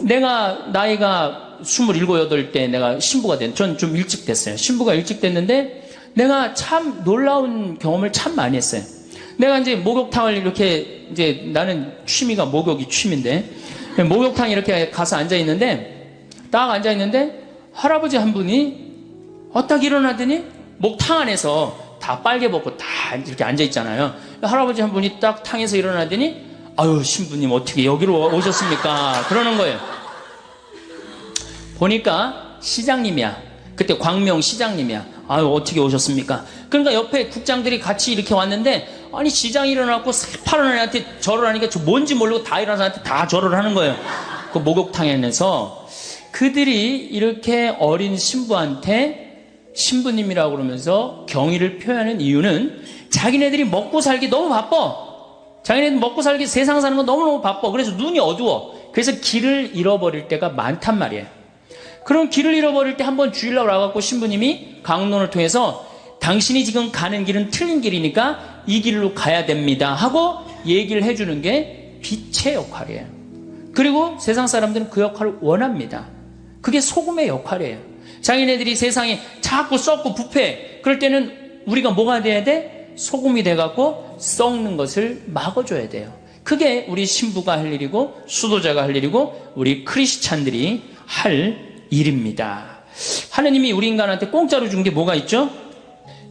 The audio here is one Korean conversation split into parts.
내가 나이가 27, 8 때 내가 신부가 전 좀 일찍 됐어요. 신부가 일찍 됐는데 내가 참 놀라운 경험을 참 많이 했어요. 내가 이제 목욕탕을 이렇게 이제 나는 취미가 목욕이 취미인데 목욕탕 이렇게 가서 앉아 있는데 딱 앉아 있는데 할아버지 한 분이 딱 일어나더니 목탕 안에서 다 빨개 벗고 다 이렇게 앉아 있잖아요. 할아버지 한 분이 딱 탕에서 일어나더니 아유 신부님 어떻게 여기로 오셨습니까? 그러는 거예요. 보니까 시장님이야. 그때 광명 시장님이야. 아유 어떻게 오셨습니까? 그러니까 옆에 국장들이 같이 이렇게 왔는데 아니 시장이 일어나고 새파란 애한테 절을 하니까 저 뭔지 모르고 다 일어나서 한테 다 절을 하는 거예요. 그 목욕탕에서 그들이 이렇게 어린 신부한테 신부님이라고 그러면서 경의를 표현하는 이유는 자기네들이 먹고 살기 너무 바빠. 자기네들 먹고 살기 세상 사는 거 너무너무 바빠. 그래서 눈이 어두워. 그래서 길을 잃어버릴 때가 많단 말이에요. 그럼 길을 잃어버릴 때 한번 주일날 와갖고 신부님이 강론을 통해서 당신이 지금 가는 길은 틀린 길이니까 이 길로 가야 됩니다 하고 얘기를 해주는 게 빛의 역할이에요. 그리고 세상 사람들은 그 역할을 원합니다. 그게 소금의 역할이에요. 자기네들이 세상에 자꾸 썩고 부패 그럴 때는 우리가 뭐가 돼야 돼? 소금이 돼갖고 썩는 것을 막아줘야 돼요. 그게 우리 신부가 할 일이고 수도자가 할 일이고 우리 크리스찬들이 할 일입니다. 하느님이 우리 인간한테 공짜로 준 게 뭐가 있죠?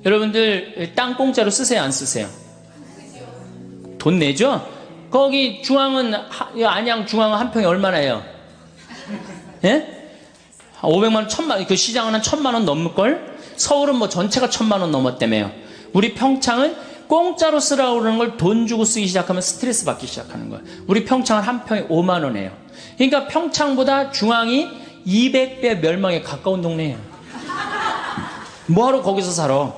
여러분들 땅 공짜로 쓰세요 안 쓰세요? 돈 내죠? 거기 중앙은 안양 중앙은 한 평에 얼마나 해요? 예? 500만 원, 1000만 원, 그 시장은 한 1000만 원 넘을걸? 서울은 뭐 전체가 1000만 원 넘었다며요. 우리 평창은 공짜로 쓰라고 그러는 걸 돈 주고 쓰기 시작하면 스트레스 받기 시작하는 거예요. 우리 평창은 한 평에 5만 원이에요. 그러니까 평창보다 중앙이 200배 멸망에 가까운 동네예요. 뭐하러 거기서 살아?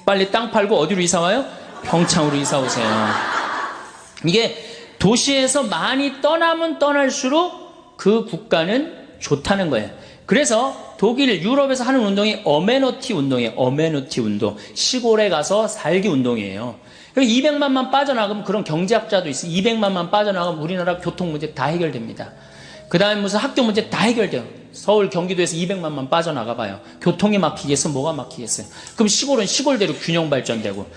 빨리 땅 팔고 어디로 이사 와요? 평창으로 이사 오세요. 이게 도시에서 많이 떠나면 떠날수록 그 국가는 좋다는 거예요. 그래서 독일, 유럽에서 하는 운동이 어메너티 운동이에요. 어메너티 운동. 시골에 가서 살기 운동이에요. 200만만 빠져나가면 그런 경제학자도 있어요. 200만만 빠져나가면 우리나라 교통 문제 다 해결됩니다. 그 다음에 무슨 학교 문제 다 해결돼요. 서울, 경기도에서 200만만 빠져나가 봐요. 교통이 막히겠어? 뭐가 막히겠어요? 그럼 시골은 시골대로 균형 발전되고.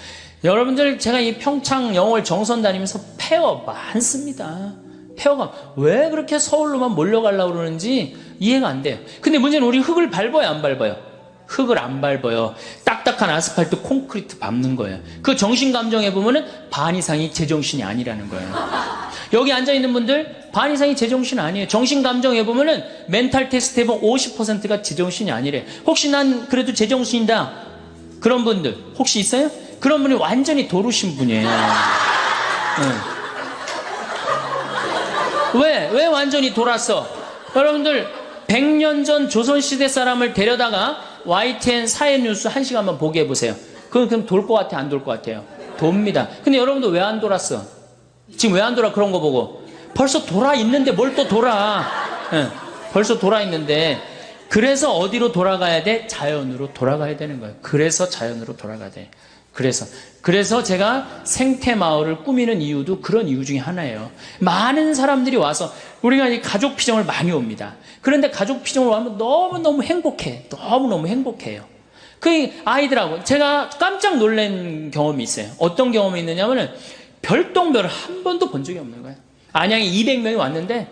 여러분들 제가 이 평창 영월 정선 다니면서 폐허 많습니다. 폐허가 왜 그렇게 서울로만 몰려가려고 그러는지 이해가 안 돼요. 근데 문제는 우리 흙을 밟아요 안 밟아요? 흙을 안 밟아요. 딱딱한 아스팔트 콘크리트 밟는 거예요. 그 정신감정에 보면은 반 이상이 제정신이 아니라는 거예요. 여기 앉아있는 분들 반 이상이 제정신 아니에요. 정신감정에 보면은 멘탈 테스트 해보면 50%가 제정신이 아니래. 혹시 난 그래도 제정신이다 그런 분들 혹시 있어요? 그런 분이 완전히 도루신 분이에요. 왜 완전히 돌았어? 여러분들 100년 전 조선시대 사람을 데려다가 YTN 사회뉴스 1시간만 보게 해보세요. 그럼 돌 것 같아 안 돌 것 같아요? 돕니다. 근데 여러분들 왜 안 돌았어? 지금 왜 안 돌아? 그런 거 보고 벌써 돌아 있는데 뭘 또 돌아? 벌써 돌아 있는데. 그래서 어디로 돌아가야 돼? 자연으로 돌아가야 되는 거예요. 그래서 자연으로 돌아가야 돼. 그래서 제가 생태마을을 꾸미는 이유도 그런 이유 중에 하나예요. 많은 사람들이 와서 우리가 이 가족 피정을 많이 옵니다. 그런데 가족 피정을 오면 너무너무 행복해. 너무너무 행복해요. 그 아이들하고 제가 깜짝 놀란 경험이 있어요. 어떤 경험이 있느냐면은 별똥별을 한 번도 본 적이 없는 거예요. 안양에 200명이 왔는데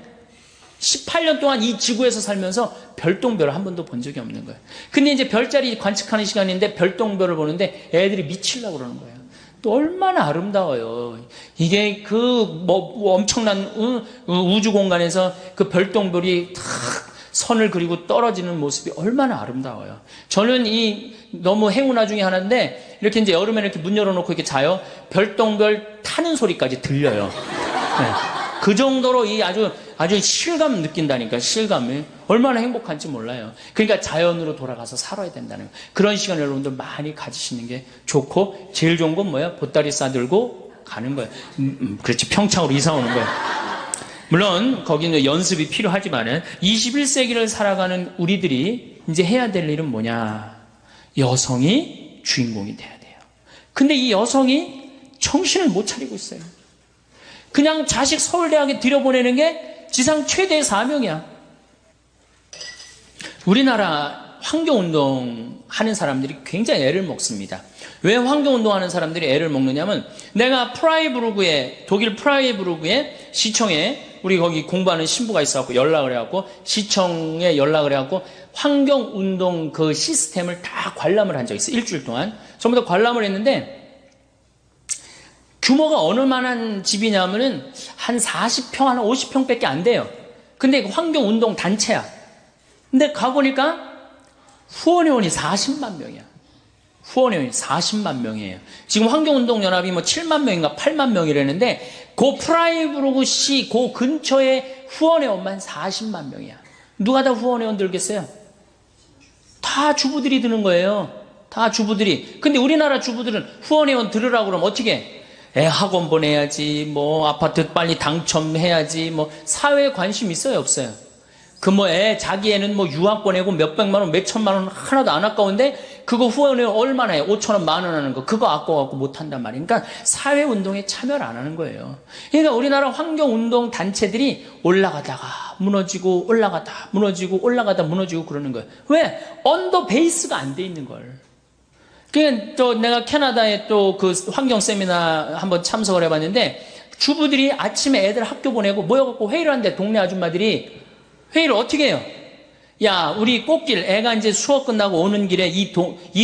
18년 동안 이 지구에서 살면서 별똥별을 한 번도 본 적이 없는 거예요. 근데 이제 별자리 관측하는 시간인데 별똥별을 보는데 애들이 미치려고 그러는 거예요. 또 얼마나 아름다워요. 이게 뭐 엄청난 우주 공간에서 그 별똥별이 탁 선을 그리고 떨어지는 모습이 얼마나 아름다워요. 저는 너무 행운아 중에 하나인데 이렇게 이제 여름에 이렇게 문 열어놓고 이렇게 자요. 별똥별 타는 소리까지 들려요. 네. 그 정도로 아주 실감 느낀다니까. 실감을 얼마나 행복한지 몰라요. 그러니까 자연으로 돌아가서 살아야 된다는 거예요. 그런 시간을 여러분들 많이 가지시는 게 좋고 제일 좋은 건 뭐야? 보따리 싸들고 가는 거예요. 그렇지 평창으로 이사 오는 거예요. 물론 거기는 연습이 필요하지만은 21세기를 살아가는 우리들이 이제 해야 될 일은 뭐냐? 여성이 주인공이 돼야 돼요. 근데 이 여성이 정신을 못 차리고 있어요. 그냥 자식 서울대학에 들여보내는 게 지상 최대의 사명이야. 우리나라 환경운동 하는 사람들이 굉장히 애를 먹습니다. 왜 환경운동 하는 사람들이 애를 먹느냐면, 내가 프라이부르크에, 독일 프라이부르크에 시청에 우리 거기 공부하는 신부가 있어갖고 연락을 해갖고, 시청에 연락을 해갖고 환경운동 그 시스템을 다 관람을 한 적이 있어요. 일주일 동안 전부 다 관람을 했는데, 규모가 어느 만한 집이냐면은 한 40평, 한 50평밖에 안 돼요. 근데 환경운동 단체야. 근데 가보니까 후원회원이 40만 명이야. 후원회원이 40만 명이에요. 지금 환경운동연합이 뭐 7만 명인가 8만 명이라는데, 그 프라이부르크시 그 근처에 후원회원만 40만 명이야. 누가 다 후원회원 들겠어요? 다 주부들이 드는 거예요. 다 주부들이. 근데 우리나라 주부들은 후원회원 들으라고 그러면 어떻게 해? 애 학원 보내야지, 뭐 아파트 빨리 당첨해야지, 뭐 사회에 관심 있어요, 없어요? 그 뭐 자기 애는 뭐 유학 보내고 몇백만 원, 몇천만 원 하나도 안 아까운데, 그거 후원회원 얼마나 해? 5천원, 만원 하는 거, 그거 아까워갖고 못한단 말이에요. 그러니까 사회운동에 참여를 안 하는 거예요. 그러니까 우리나라 환경운동 단체들이 올라가다가 무너지고, 올라가다 무너지고, 올라가다 무너지고 그러는 거예요. 왜? 언더 베이스가 안 돼 있는 걸. 그러니까 또 내가 캐나다에 또 그 환경 세미나 한번 참석을 해봤는데, 주부들이 아침에 애들 학교 보내고 모여갖고 회의를 하는데, 동네 아줌마들이 회의를 어떻게 해요? 야, 우리 꽃길, 애가 이제 수업 끝나고 오는 길에 이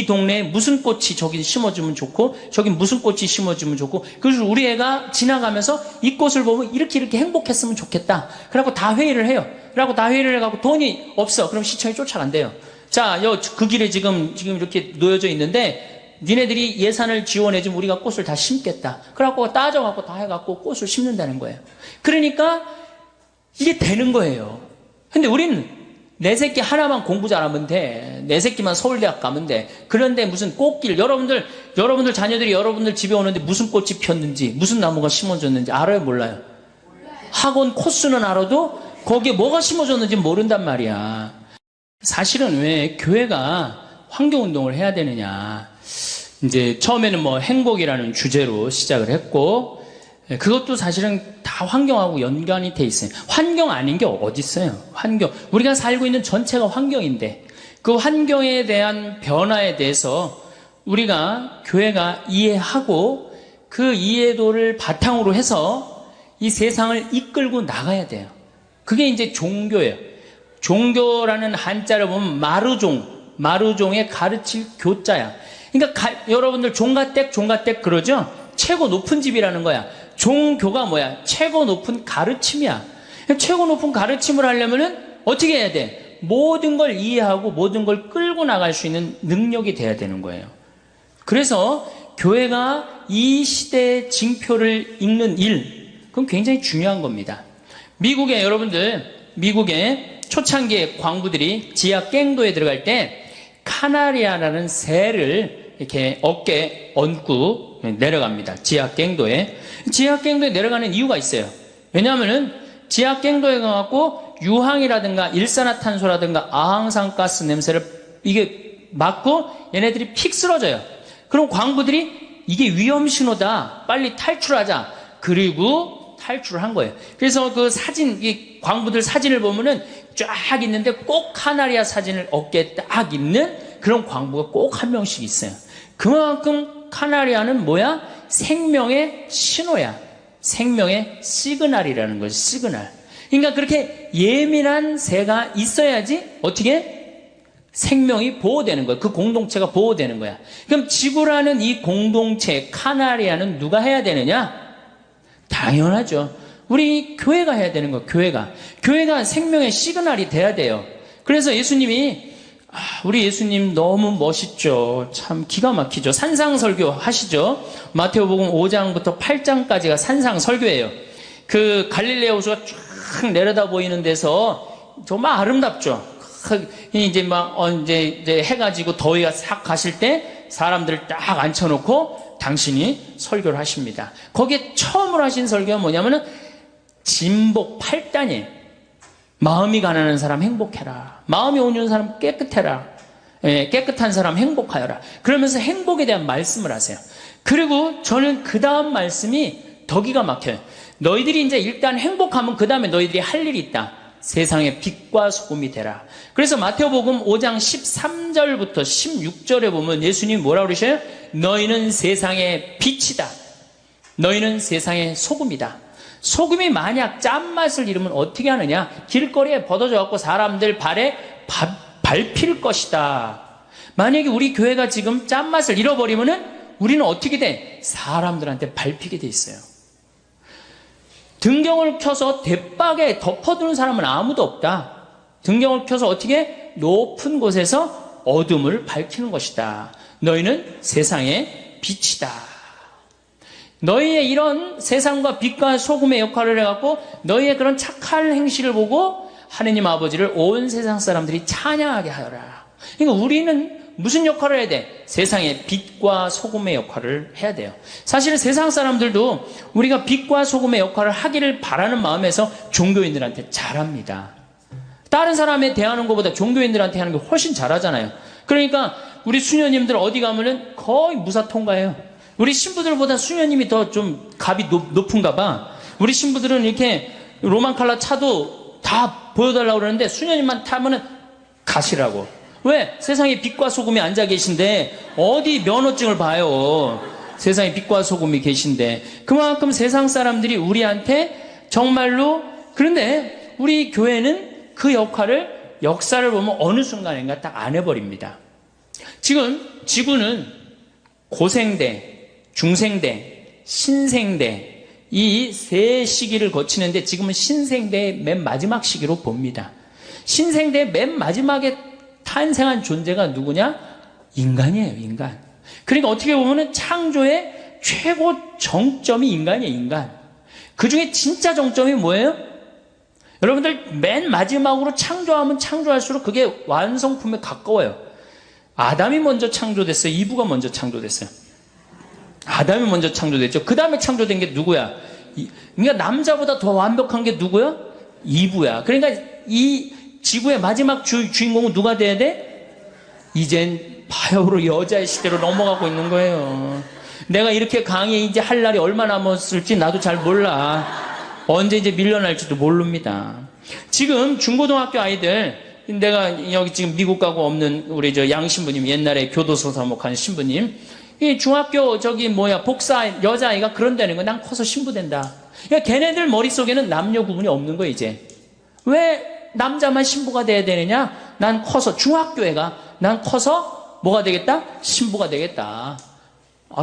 동네에 무슨 꽃이 저기 심어주면 좋고, 저기 무슨 꽃이 심어주면 좋고, 그래서 우리 애가 지나가면서 이 꽃을 보면 이렇게 행복했으면 좋겠다. 그래갖고 다 회의를 해요. 그래갖고 다 회의를 해갖고 돈이 없어. 그럼 시청이 쫓아간대요. 자, 그 길에 지금 이렇게 놓여져 있는데, 니네들이 예산을 지원해주면 우리가 꽃을 다 심겠다. 그래갖고 따져갖고 다 해갖고 꽃을 심는다는 거예요. 그러니까 이게 되는 거예요. 근데 우리는 내 새끼 하나만 공부 잘하면 돼. 내 새끼만 서울대학 가면 돼. 그런데 무슨 꽃길, 여러분들 자녀들이 여러분들 집에 오는데 무슨 꽃이 폈는지, 무슨 나무가 심어졌는지 알아요, 몰라요? 학원 코스는 알아도 거기에 뭐가 심어졌는지 모른단 말이야. 사실은 왜 교회가 환경운동을 해야 되느냐. 이제 처음에는 뭐 행복이라는 주제로 시작을 했고, 그것도 사실은 다 환경하고 연관이 돼 있어요. 환경 아닌 게 어디 있어요? 환경. 우리가 살고 있는 전체가 환경인데, 그 환경에 대한 변화에 대해서 우리가 교회가 이해하고, 그 이해도를 바탕으로 해서 이 세상을 이끌고 나가야 돼요. 그게 이제 종교예요. 종교라는 한자를 보면 마루종의 가르칠 교자야. 그러니까 여러분들 종가댁 그러죠? 최고 높은 집이라는 거야. 종교가 뭐야? 최고 높은 가르침이야. 최고 높은 가르침을 하려면은 어떻게 해야 돼? 모든 걸 이해하고 모든 걸 끌고 나갈 수 있는 능력이 돼야 되는 거예요. 그래서 교회가 이 시대의 징표를 읽는 일, 그건 굉장히 중요한 겁니다. 미국의 초창기의 광부들이 지하 갱도에 들어갈 때 카나리아라는 새를 이렇게 어깨에 얹고 내려갑니다. 지하 갱도에 내려가는 이유가 있어요. 왜냐하면은 지하 갱도에 가갖고 유황이라든가 일산화탄소라든가 아항산가스 냄새를 이게 맡고 얘네들이 픽 쓰러져요. 그럼 광부들이 이게 위험 신호다, 빨리 탈출하자. 그리고 탈출을 한 거예요. 그래서 그 사진, 이 광부들 사진을 보면은 쫙 있는데 꼭 카나리아 사진을 어깨에 딱 있는 그런 광부가 꼭 한 명씩 있어요. 그만큼 카나리아는 뭐야? 생명의 신호야. 생명의 시그널이라는 거지, 시그널. 그러니까 그렇게 예민한 새가 있어야지 어떻게? 생명이 보호되는 거야. 그 공동체가 보호되는 거야. 그럼 지구라는 이 공동체, 카나리아는 누가 해야 되느냐? 당연하죠. 우리 교회가 해야 되는 거야, 교회가 생명의 시그널이 돼야 돼요. 그래서 예수님이, 우리 예수님 너무 멋있죠. 참 기가 막히죠. 산상설교 하시죠. 마태복음 5장부터 8장까지가 산상설교예요. 그 갈릴레아 호수가 쫙 내려다 보이는 데서 정말 아름답죠. 이제 이제 해가 지고 더위가 싹 가실 때 사람들을 딱 앉혀놓고 당신이 설교를 하십니다. 거기에 처음으로 하신 설교가 뭐냐면은 진복 8단이에요. 마음이 가난한 사람 행복해라. 마음이 온유한 사람 깨끗해라. 깨끗한 사람 행복하여라. 그러면서 행복에 대한 말씀을 하세요. 그리고 저는 그 다음 말씀이 더 기가 막혀요. 너희들이 이제 일단 행복하면 그 다음에 너희들이 할 일이 있다. 세상의 빛과 소금이 되라. 그래서 마태복음 5장 13절부터 16절에 보면 예수님이 뭐라고 그러셔요? 너희는 세상의 빛이다. 너희는 세상의 소금이다. 소금이 만약 짠맛을 잃으면 어떻게 하느냐? 길거리에 벗어져 갖고 사람들 발에 밟힐 것이다. 만약에 우리 교회가 지금 짠맛을 잃어버리면은 우리는 어떻게 돼? 사람들한테 밟히게 돼 있어요. 등경을 켜서 대박에 덮어두는 사람은 아무도 없다. 등경을 켜서 어떻게? 높은 곳에서 어둠을 밝히는 것이다. 너희는 세상의 빛이다. 너희의 이런 세상과 빛과 소금의 역할을 해갖고 너희의 그런 착한 행실을 보고 하느님 아버지를 온 세상 사람들이 찬양하게 하여라. 그러니까 우리는 무슨 역할을 해야 돼? 세상의 빛과 소금의 역할을 해야 돼요. 사실은 세상 사람들도 우리가 빛과 소금의 역할을 하기를 바라는 마음에서 종교인들한테 잘합니다. 다른 사람에 대하는 것보다 종교인들한테 하는 게 훨씬 잘하잖아요. 그러니까 우리 수녀님들 어디 가면은 거의 무사 통과해요. 우리 신부들보다 수녀님이 더 좀 값이 높은가 봐. 우리 신부들은 이렇게 로만 칼라 차도 다 보여달라고 그러는데 수녀님만 타면은 가시라고. 왜? 세상에 빛과 소금이 앉아 계신데 어디 면허증을 봐요. 세상에 빛과 소금이 계신데. 그만큼 세상 사람들이 우리한테 정말로, 그런데 우리 교회는 그 역사를 보면 어느 순간인가 딱 안 해버립니다. 지금 지구는 고생대, 중생대, 신생대, 이 세 시기를 거치는데 지금은 신생대의 맨 마지막 시기로 봅니다. 신생대의 맨 마지막에 탄생한 존재가 누구냐? 인간이에요, 인간. 그러니까 어떻게 보면 창조의 최고 정점이 인간이에요, 인간. 그 중에 진짜 정점이 뭐예요? 여러분들 맨 마지막으로 창조하면 창조할수록 그게 완성품에 가까워요. 아담이 먼저 창조됐어요? 이브가 먼저 창조됐어요? 아담이 먼저 창조됐죠. 그 다음에 창조된 게 누구야? 그러니까 남자보다 더 완벽한 게 누구야? 이브야. 그러니까 이 지구의 마지막 주인공은 누가 돼야 돼? 이젠 바야흐로 여자의 시대로 넘어가고 있는 거예요. 내가 이렇게 강의에 이제 할 날이 얼마 남았을지 나도 잘 몰라. 언제 이제 밀려날지도 모릅니다. 지금 중고등학교 아이들, 내가 여기 지금 미국 가고 없는 우리 저 양 신부님, 옛날에 교도소 사목한 신부님, 이 중학교 복사 여자아이가 그런다는 거야. 난 커서 신부 된다. 그러니까 걔네들 머릿속에는 남녀 구분이 없는 거야, 이제. 왜 남자만 신부가 돼야 되느냐? 난 커서, 중학교애가, 난 커서 뭐가 되겠다? 신부가 되겠다.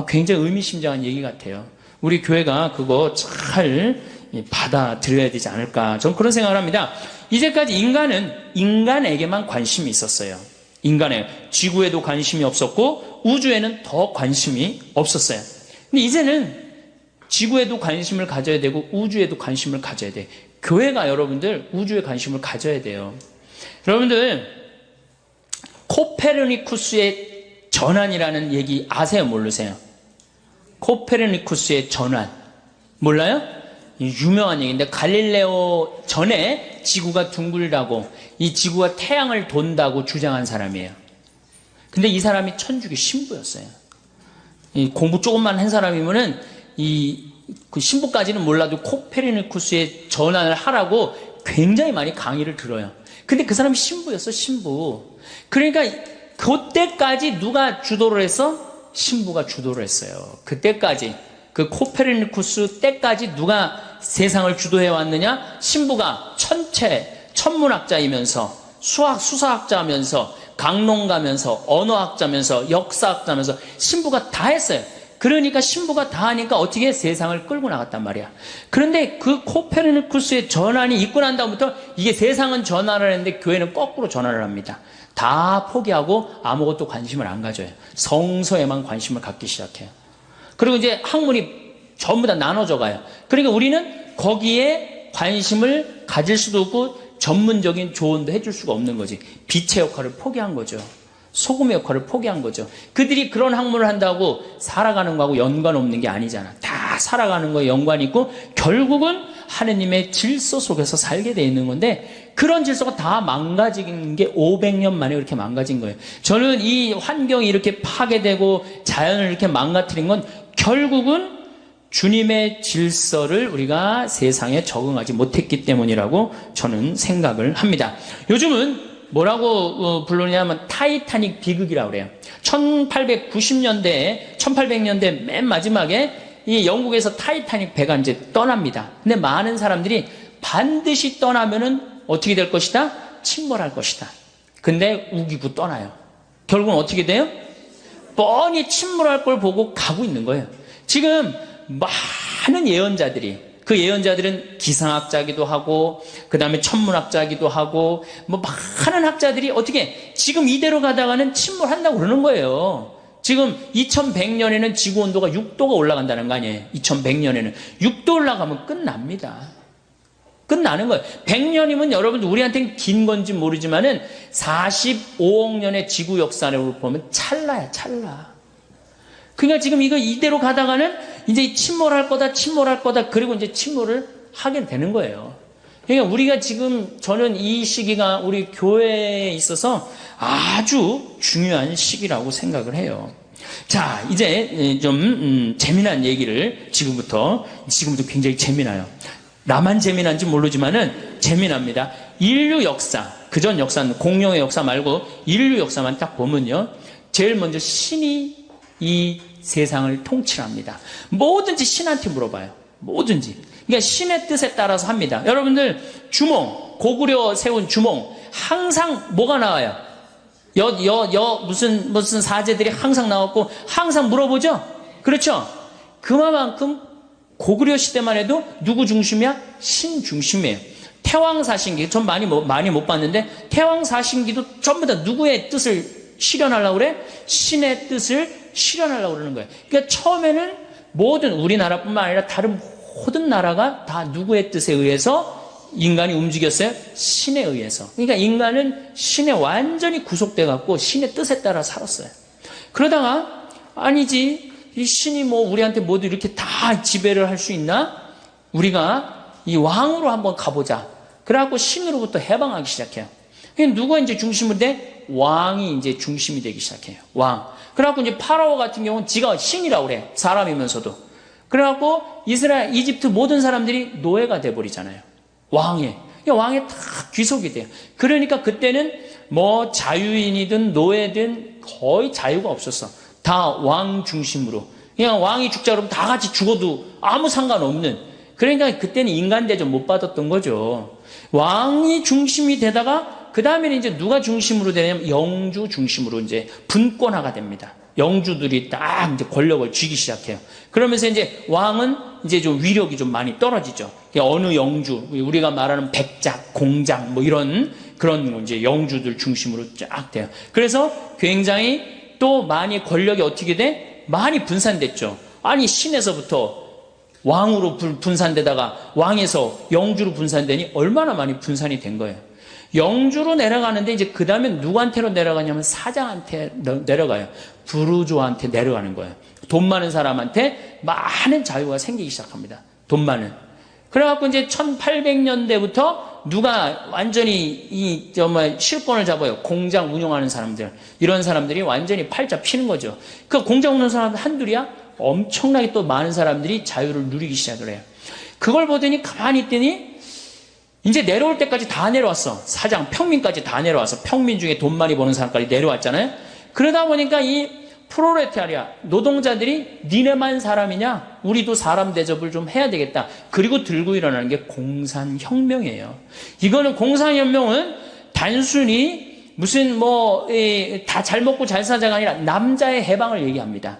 굉장히 의미심장한 얘기 같아요. 우리 교회가 그거 잘 받아들여야 되지 않을까. 저는 그런 생각을 합니다. 이제까지 인간은 인간에게만 관심이 있었어요. 지구에도 관심이 없었고 우주에는 더 관심이 없었어요. 근데 이제는 지구에도 관심을 가져야 되고 우주에도 관심을 가져야 돼. 교회가 여러분들 우주에 관심을 가져야 돼요. 여러분들 코페르니쿠스의 전환이라는 얘기 아세요? 모르세요? 코페르니쿠스의 전환 몰라요? 유명한 얘기인데 갈릴레오 전에 지구가 둥글다고, 이 지구가 태양을 돈다고 주장한 사람이에요. 근데 이 사람이 천주교 신부였어요. 공부 조금만 한 사람이면은 그 신부까지는 몰라도 코페르니쿠스의 전환을 하라고 굉장히 많이 강의를 들어요. 근데 그 사람이 신부였어, 신부. 그러니까 그때까지 누가 주도를 했어? 신부가 주도를 했어요. 그때까지. 그 코페르니쿠스 때까지 누가 세상을 주도해 왔느냐? 신부가 천문학자이면서 수사학자면서 강론가면서 언어학자면서 역사학자면서 신부가 다 했어요. 그러니까 신부가 다 하니까 어떻게 세상을 끌고 나갔단 말이야. 그런데 그 코페르니쿠스의 전환이 있고 난 다음부터 이게 세상은 전환을 했는데 교회는 거꾸로 전환을 합니다. 다 포기하고 아무것도 관심을 안 가져요. 성서에만 관심을 갖기 시작해요. 그리고 이제 학문이 전부 다 나눠져 가요. 그러니까 우리는 거기에 관심을 가질 수도 없고 전문적인 조언도 해줄 수가 없는 거지. 빛의 역할을 포기한 거죠. 소금의 역할을 포기한 거죠. 그들이 그런 학문을 한다고 살아가는 거하고 연관 없는 게 아니잖아. 다 살아가는 거에 연관이 있고 결국은 하느님의 질서 속에서 살게 돼 있는 건데, 그런 질서가 다 망가진 게 500년 만에 그렇게 망가진 거예요. 저는 이 환경이 이렇게 파괴되고 자연을 이렇게 망가뜨린 건 결국은 주님의 질서를 우리가 세상에 적응하지 못했기 때문이라고 저는 생각을 합니다. 요즘은 뭐라고 부르냐면 타이타닉 비극이라고 그래요. 1890년대 맨 마지막에 이 영국에서 타이타닉 배가 이제 떠납니다. 근데 많은 사람들이 반드시 떠나면은 어떻게 될 것이다? 침몰할 것이다. 근데 우기고 떠나요. 결국은 어떻게 돼요? 뻔히 침몰할 걸 보고 가고 있는 거예요. 지금 많은 예언자들이, 그 예언자들은 기상학자기도 하고 그 다음에 천문학자기도 하고 뭐 많은 학자들이 어떻게 지금 이대로 가다가는 침몰한다고 그러는 거예요. 지금 2100년에는 지구 온도가 6도가 올라간다는 거 아니에요. 2100년에는 6도 올라가면 끝납니다. 끝나는 거예요. 100년이면 여러분 우리한테는 긴 건지 모르지만은 45억 년의 지구 역사를 보면 찰나야 찰나. 그러니까 지금 이거 이대로 가다가는 이제 침몰할 거다. 그리고 이제 침몰을 하게 되는 거예요. 그러니까 우리가 지금 저는 이 시기가 우리 교회에 있어서 아주 중요한 시기라고 생각을 해요. 자, 이제 좀 재미난 얘기를 지금부터 굉장히 재미나요. 나만 재미난지 모르지만은 재미납니다. 인류 역사, 그전 역사는 공룡의 역사 말고 인류 역사만 딱 보면요. 제일 먼저 신이 이 세상을 통치합니다. 뭐든지 신한테 물어봐요. 뭐든지. 그러니까 신의 뜻에 따라서 합니다. 여러분들 주몽, 고구려 세운 주몽 항상 뭐가 나와요? 무슨 사제들이 항상 나왔고 항상 물어보죠? 그렇죠? 그만큼 고구려 시대만 해도 누구 중심이야? 신 중심이에요. 태왕사신기, 전 많이 못 봤는데 태왕사신기도 전부 다 누구의 뜻을 실현하려고 그래? 신의 뜻을 실현하려고 그러는 거예요. 그러니까 처음에는 모든 우리나라뿐만 아니라 다른 모든 나라가 다 누구의 뜻에 의해서 인간이 움직였어요? 신에 의해서. 그러니까 인간은 신에 완전히 구속돼 갖고 신의 뜻에 따라 살았어요. 그러다가 아니지, 이 신이 뭐 우리한테 모두 이렇게 다 지배를 할 수 있나? 우리가 이 왕으로 한번 가보자. 그래갖고 신으로부터 해방하기 시작해요. 누가 이제 중심이 돼? 왕이 이제 중심이 되기 시작해요. 왕. 그래갖고 이제 파라오 같은 경우는 지가 신이라고 그래. 사람이면서도. 그래갖고 이집트 모든 사람들이 노예가 돼버리잖아요. 왕에 다 귀속이 돼요. 그러니까 그때는 뭐 자유인이든 노예든 거의 자유가 없었어. 다 왕 중심으로. 그냥 왕이 죽자 그러면 다 같이 죽어도 아무 상관없는. 그러니까 그때는 인간 대접 못 받았던 거죠. 왕이 중심이 되다가 그 다음에는 이제 누가 중심으로 되냐면 영주 중심으로 이제 분권화가 됩니다. 영주들이 딱 이제 권력을 쥐기 시작해요. 그러면서 이제 왕은 이제 좀 위력이 좀 많이 떨어지죠. 어느 영주, 우리가 말하는 백작, 공작 뭐 이런 그런 이제 영주들 중심으로 쫙 돼요. 그래서 굉장히 또 많이 권력이 어떻게 돼? 많이 분산됐죠. 아니 신에서부터 왕으로 분산되다가 왕에서 영주로 분산되니 얼마나 많이 분산이 된 거예요. 영주로 내려가는데 이제 그 다음에 누구한테로 내려가냐면 사장한테 내려가요. 부르주아한테 내려가는 거예요. 돈 많은 사람한테 많은 자유가 생기기 시작합니다. 돈 많은. 그래갖고 이제 1800년대부터 누가 완전히 실권을 잡아요. 공장 운영하는 사람들. 이런 사람들이 완전히 팔자 피는 거죠. 그 공장 운영하는 사람들 한둘이야? 엄청나게 또 많은 사람들이 자유를 누리기 시작을 해요. 그걸 보더니 가만히 있더니 이제 내려올 때까지 다 내려왔어. 사장, 평민까지 다 내려와서 평민 중에 돈 많이 버는 사람까지 내려왔잖아요. 그러다 보니까 이 프롤레타리아, 노동자들이 니네만 사람이냐? 우리도 사람 대접을 좀 해야 되겠다. 그리고 들고 일어나는 게 공산혁명이에요. 이거는 공산혁명은 단순히 무슨 다 잘 먹고 잘 사자가 아니라 남자의 해방을 얘기합니다.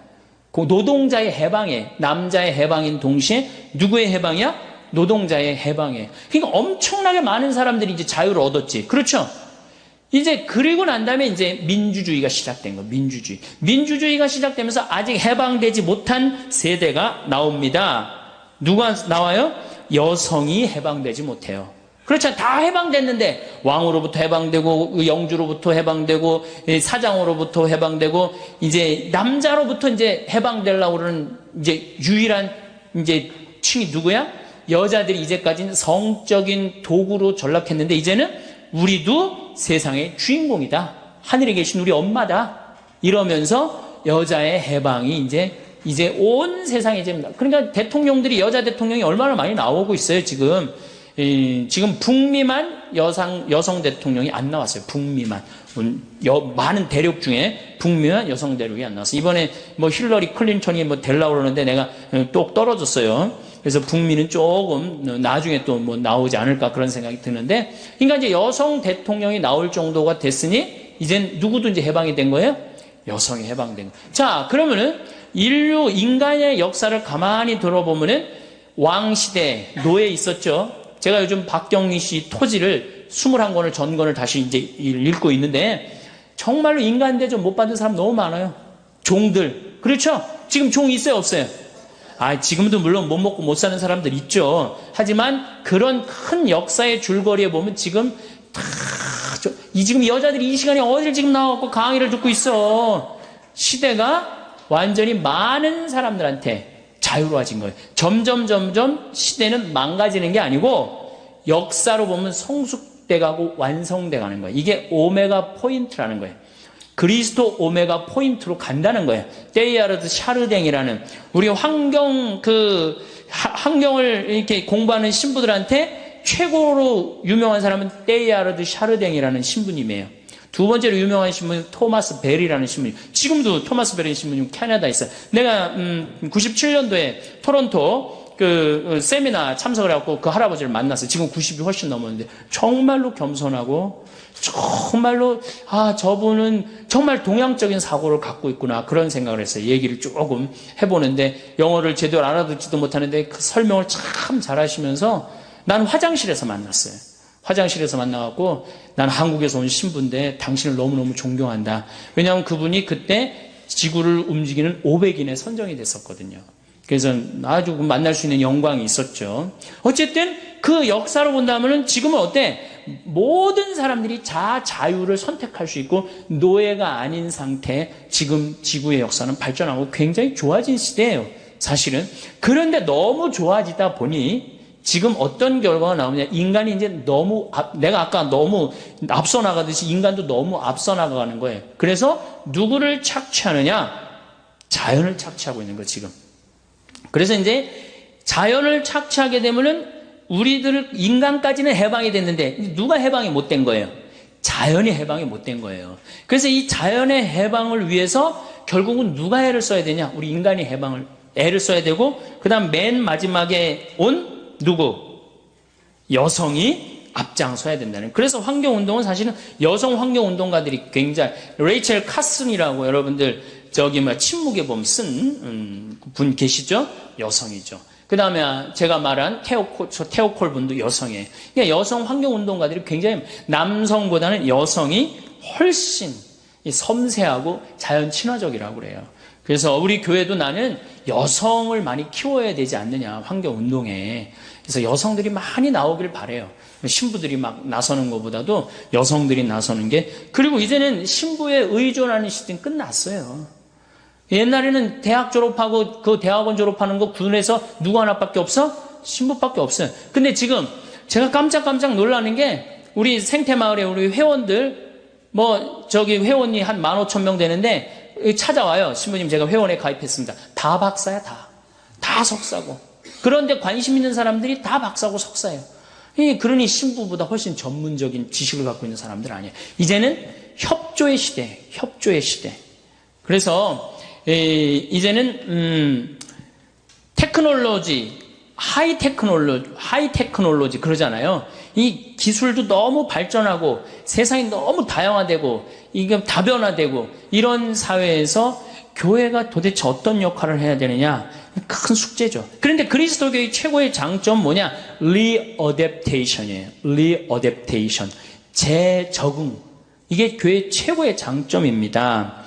그 노동자의 해방에, 남자의 해방인 동시에 누구의 해방이야? 노동자의 해방에. 그러니까 엄청나게 많은 사람들이 이제 자유를 얻었지. 그렇죠? 이제 그리고 난 다음에 이제 민주주의가 시작된 거. 민주주의가 시작되면서 아직 해방되지 못한 세대가 나옵니다. 누가 나와요? 여성이 해방되지 못해요. 그렇죠. 다 해방됐는데 왕으로부터 해방되고 영주로부터 해방되고 사장으로부터 해방되고 이제 남자로부터 이제 해방되려고 그러는 이제 유일한 이제 층이 누구야? 여자들이 이제까지는 성적인 도구로 전락했는데 이제는 우리도 세상의 주인공이다. 하늘에 계신 우리 엄마다. 이러면서 여자의 해방이 이제 이제 온 세상에 이제 그러니까 대통령들이 여자 대통령이 얼마나 많이 나오고 있어요 지금. 지금 북미만 여성 대통령이 안 나왔어요. 북미만 많은 대륙 중에 북미만 여성 대륙이 안 나왔어요. 이번에 뭐 힐러리 클린턴이 뭐 되려고 그러는데 내가 또 떨어졌어요. 그래서 북미는 조금 나중에 또 뭐 나오지 않을까 그런 생각이 드는데, 그러니까 이제 여성 대통령이 나올 정도가 됐으니 이젠 누구든지 해방이 된 거예요. 여성이 해방된 거예요. 자, 그러면은 인간의 역사를 가만히 들어보면은 왕시대 노예 있었죠. 제가 요즘 박경리 씨 토지를 21권을 전권을 다시 이제 읽고 있는데 정말로 인간 대접 못 받은 사람 너무 많아요. 종들. 그렇죠? 지금 종 있어요, 없어요? 지금도 물론 못 먹고 못 사는 사람들 있죠. 하지만 그런 큰 역사의 줄거리에 보면 지금 지금 여자들이 이 시간에 어딜 지금 나와갖고 강의를 듣고 있어. 시대가 완전히 많은 사람들한테 자유로워진 거예요. 점점 시대는 망가지는 게 아니고 역사로 보면 성숙돼 가고 완성돼 가는 거예요. 이게 오메가 포인트라는 거예요. 그리스도 오메가 포인트로 간다는 거예요. 테이야르드 샤르댕이라는 우리 환경을 이렇게 공부하는 신부들한테 최고로 유명한 사람은 테이야르드 샤르댕이라는 신부님이에요. 두 번째로 유명한 신부는 토마스 벨이라는 신부님. 지금도 토마스 벨이라는 신부님 캐나다에 있어요. 내가 97년도에 토론토 세미나 참석을 해갖고 그 할아버지를 만났어요. 지금 90이 훨씬 넘었는데 정말로 겸손하고 정말로 저분은 정말 동양적인 사고를 갖고 있구나 그런 생각을 했어요. 얘기를 조금 해보는데 영어를 제대로 알아듣지도 못하는데 그 설명을 참 잘하시면서 난 화장실에서 만났어요. 화장실에서 만나갖고 난 한국에서 온 신부인데 당신을 너무너무 존경한다. 왜냐하면 그분이 그때 지구를 움직이는 500인에 선정이 됐었거든요. 그래서 아주 만날 수 있는 영광이 있었죠. 어쨌든 그 역사로 본다면 지금은 어때? 모든 사람들이 자유를 선택할 수 있고 노예가 아닌 상태, 지금 지구의 역사는 발전하고 굉장히 좋아진 시대예요. 사실은. 그런데 너무 좋아지다 보니 지금 어떤 결과가 나오냐. 인간이 이제 내가 아까 너무 앞서 나가듯이 인간도 너무 앞서 나가는 거예요. 그래서 누구를 착취하느냐? 자연을 착취하고 있는 거예요, 지금. 그래서 이제 자연을 착취하게 되면은 인간까지는 해방이 됐는데 누가 해방이 못 된 거예요? 자연이 해방이 못 된 거예요. 그래서 이 자연의 해방을 위해서 결국은 누가 애를 써야 되냐? 우리 인간이 애를 써야 되고, 그 다음 맨 마지막에 온 누구? 여성이 앞장서야 된다는. 그래서 환경운동은 사실은 여성 환경운동가들이 굉장히, 레이첼 카슨이라고 여러분들 침묵의 봄 쓴 분 계시죠? 여성이죠. 그 다음에 제가 말한 테오콜 분도 여성이에요. 그러니까 여성 환경운동가들이 굉장히 남성보다는 여성이 훨씬 섬세하고 자연 친화적이라고 그래요. 그래서 우리 교회도 나는 여성을 많이 키워야 되지 않느냐, 환경운동에. 그래서 여성들이 많이 나오길 바라요. 신부들이 막 나서는 것보다도 여성들이 나서는 게. 그리고 이제는 신부에 의존하는 시대는 끝났어요. 옛날에는 대학 졸업하고 그 대학원 졸업하는 거 군에서 누구 하나밖에 없어? 신부밖에 없어요. 근데 지금 제가 깜짝 놀라는 게 우리 생태마을에 우리 회원들 회원이 한 15,000명 되는데 찾아와요. 신부님 제가 회원에 가입했습니다. 다 박사야, 다 석사고. 그런데 관심 있는 사람들이 다 박사고 석사예요. 그러니 신부보다 훨씬 전문적인 지식을 갖고 있는 사람들 아니에요. 이제는 협조의 시대. 그래서 이제는 하이 테크놀로지 그러잖아요. 이 기술도 너무 발전하고 세상이 너무 다양화되고 이게 다변화되고 이런 사회에서 교회가 도대체 어떤 역할을 해야 되느냐, 큰 숙제죠. 그런데 그리스도교의 최고의 장점 뭐냐? 리어댑테이션이에요. 재적응. 이게 교회의 최고의 장점입니다.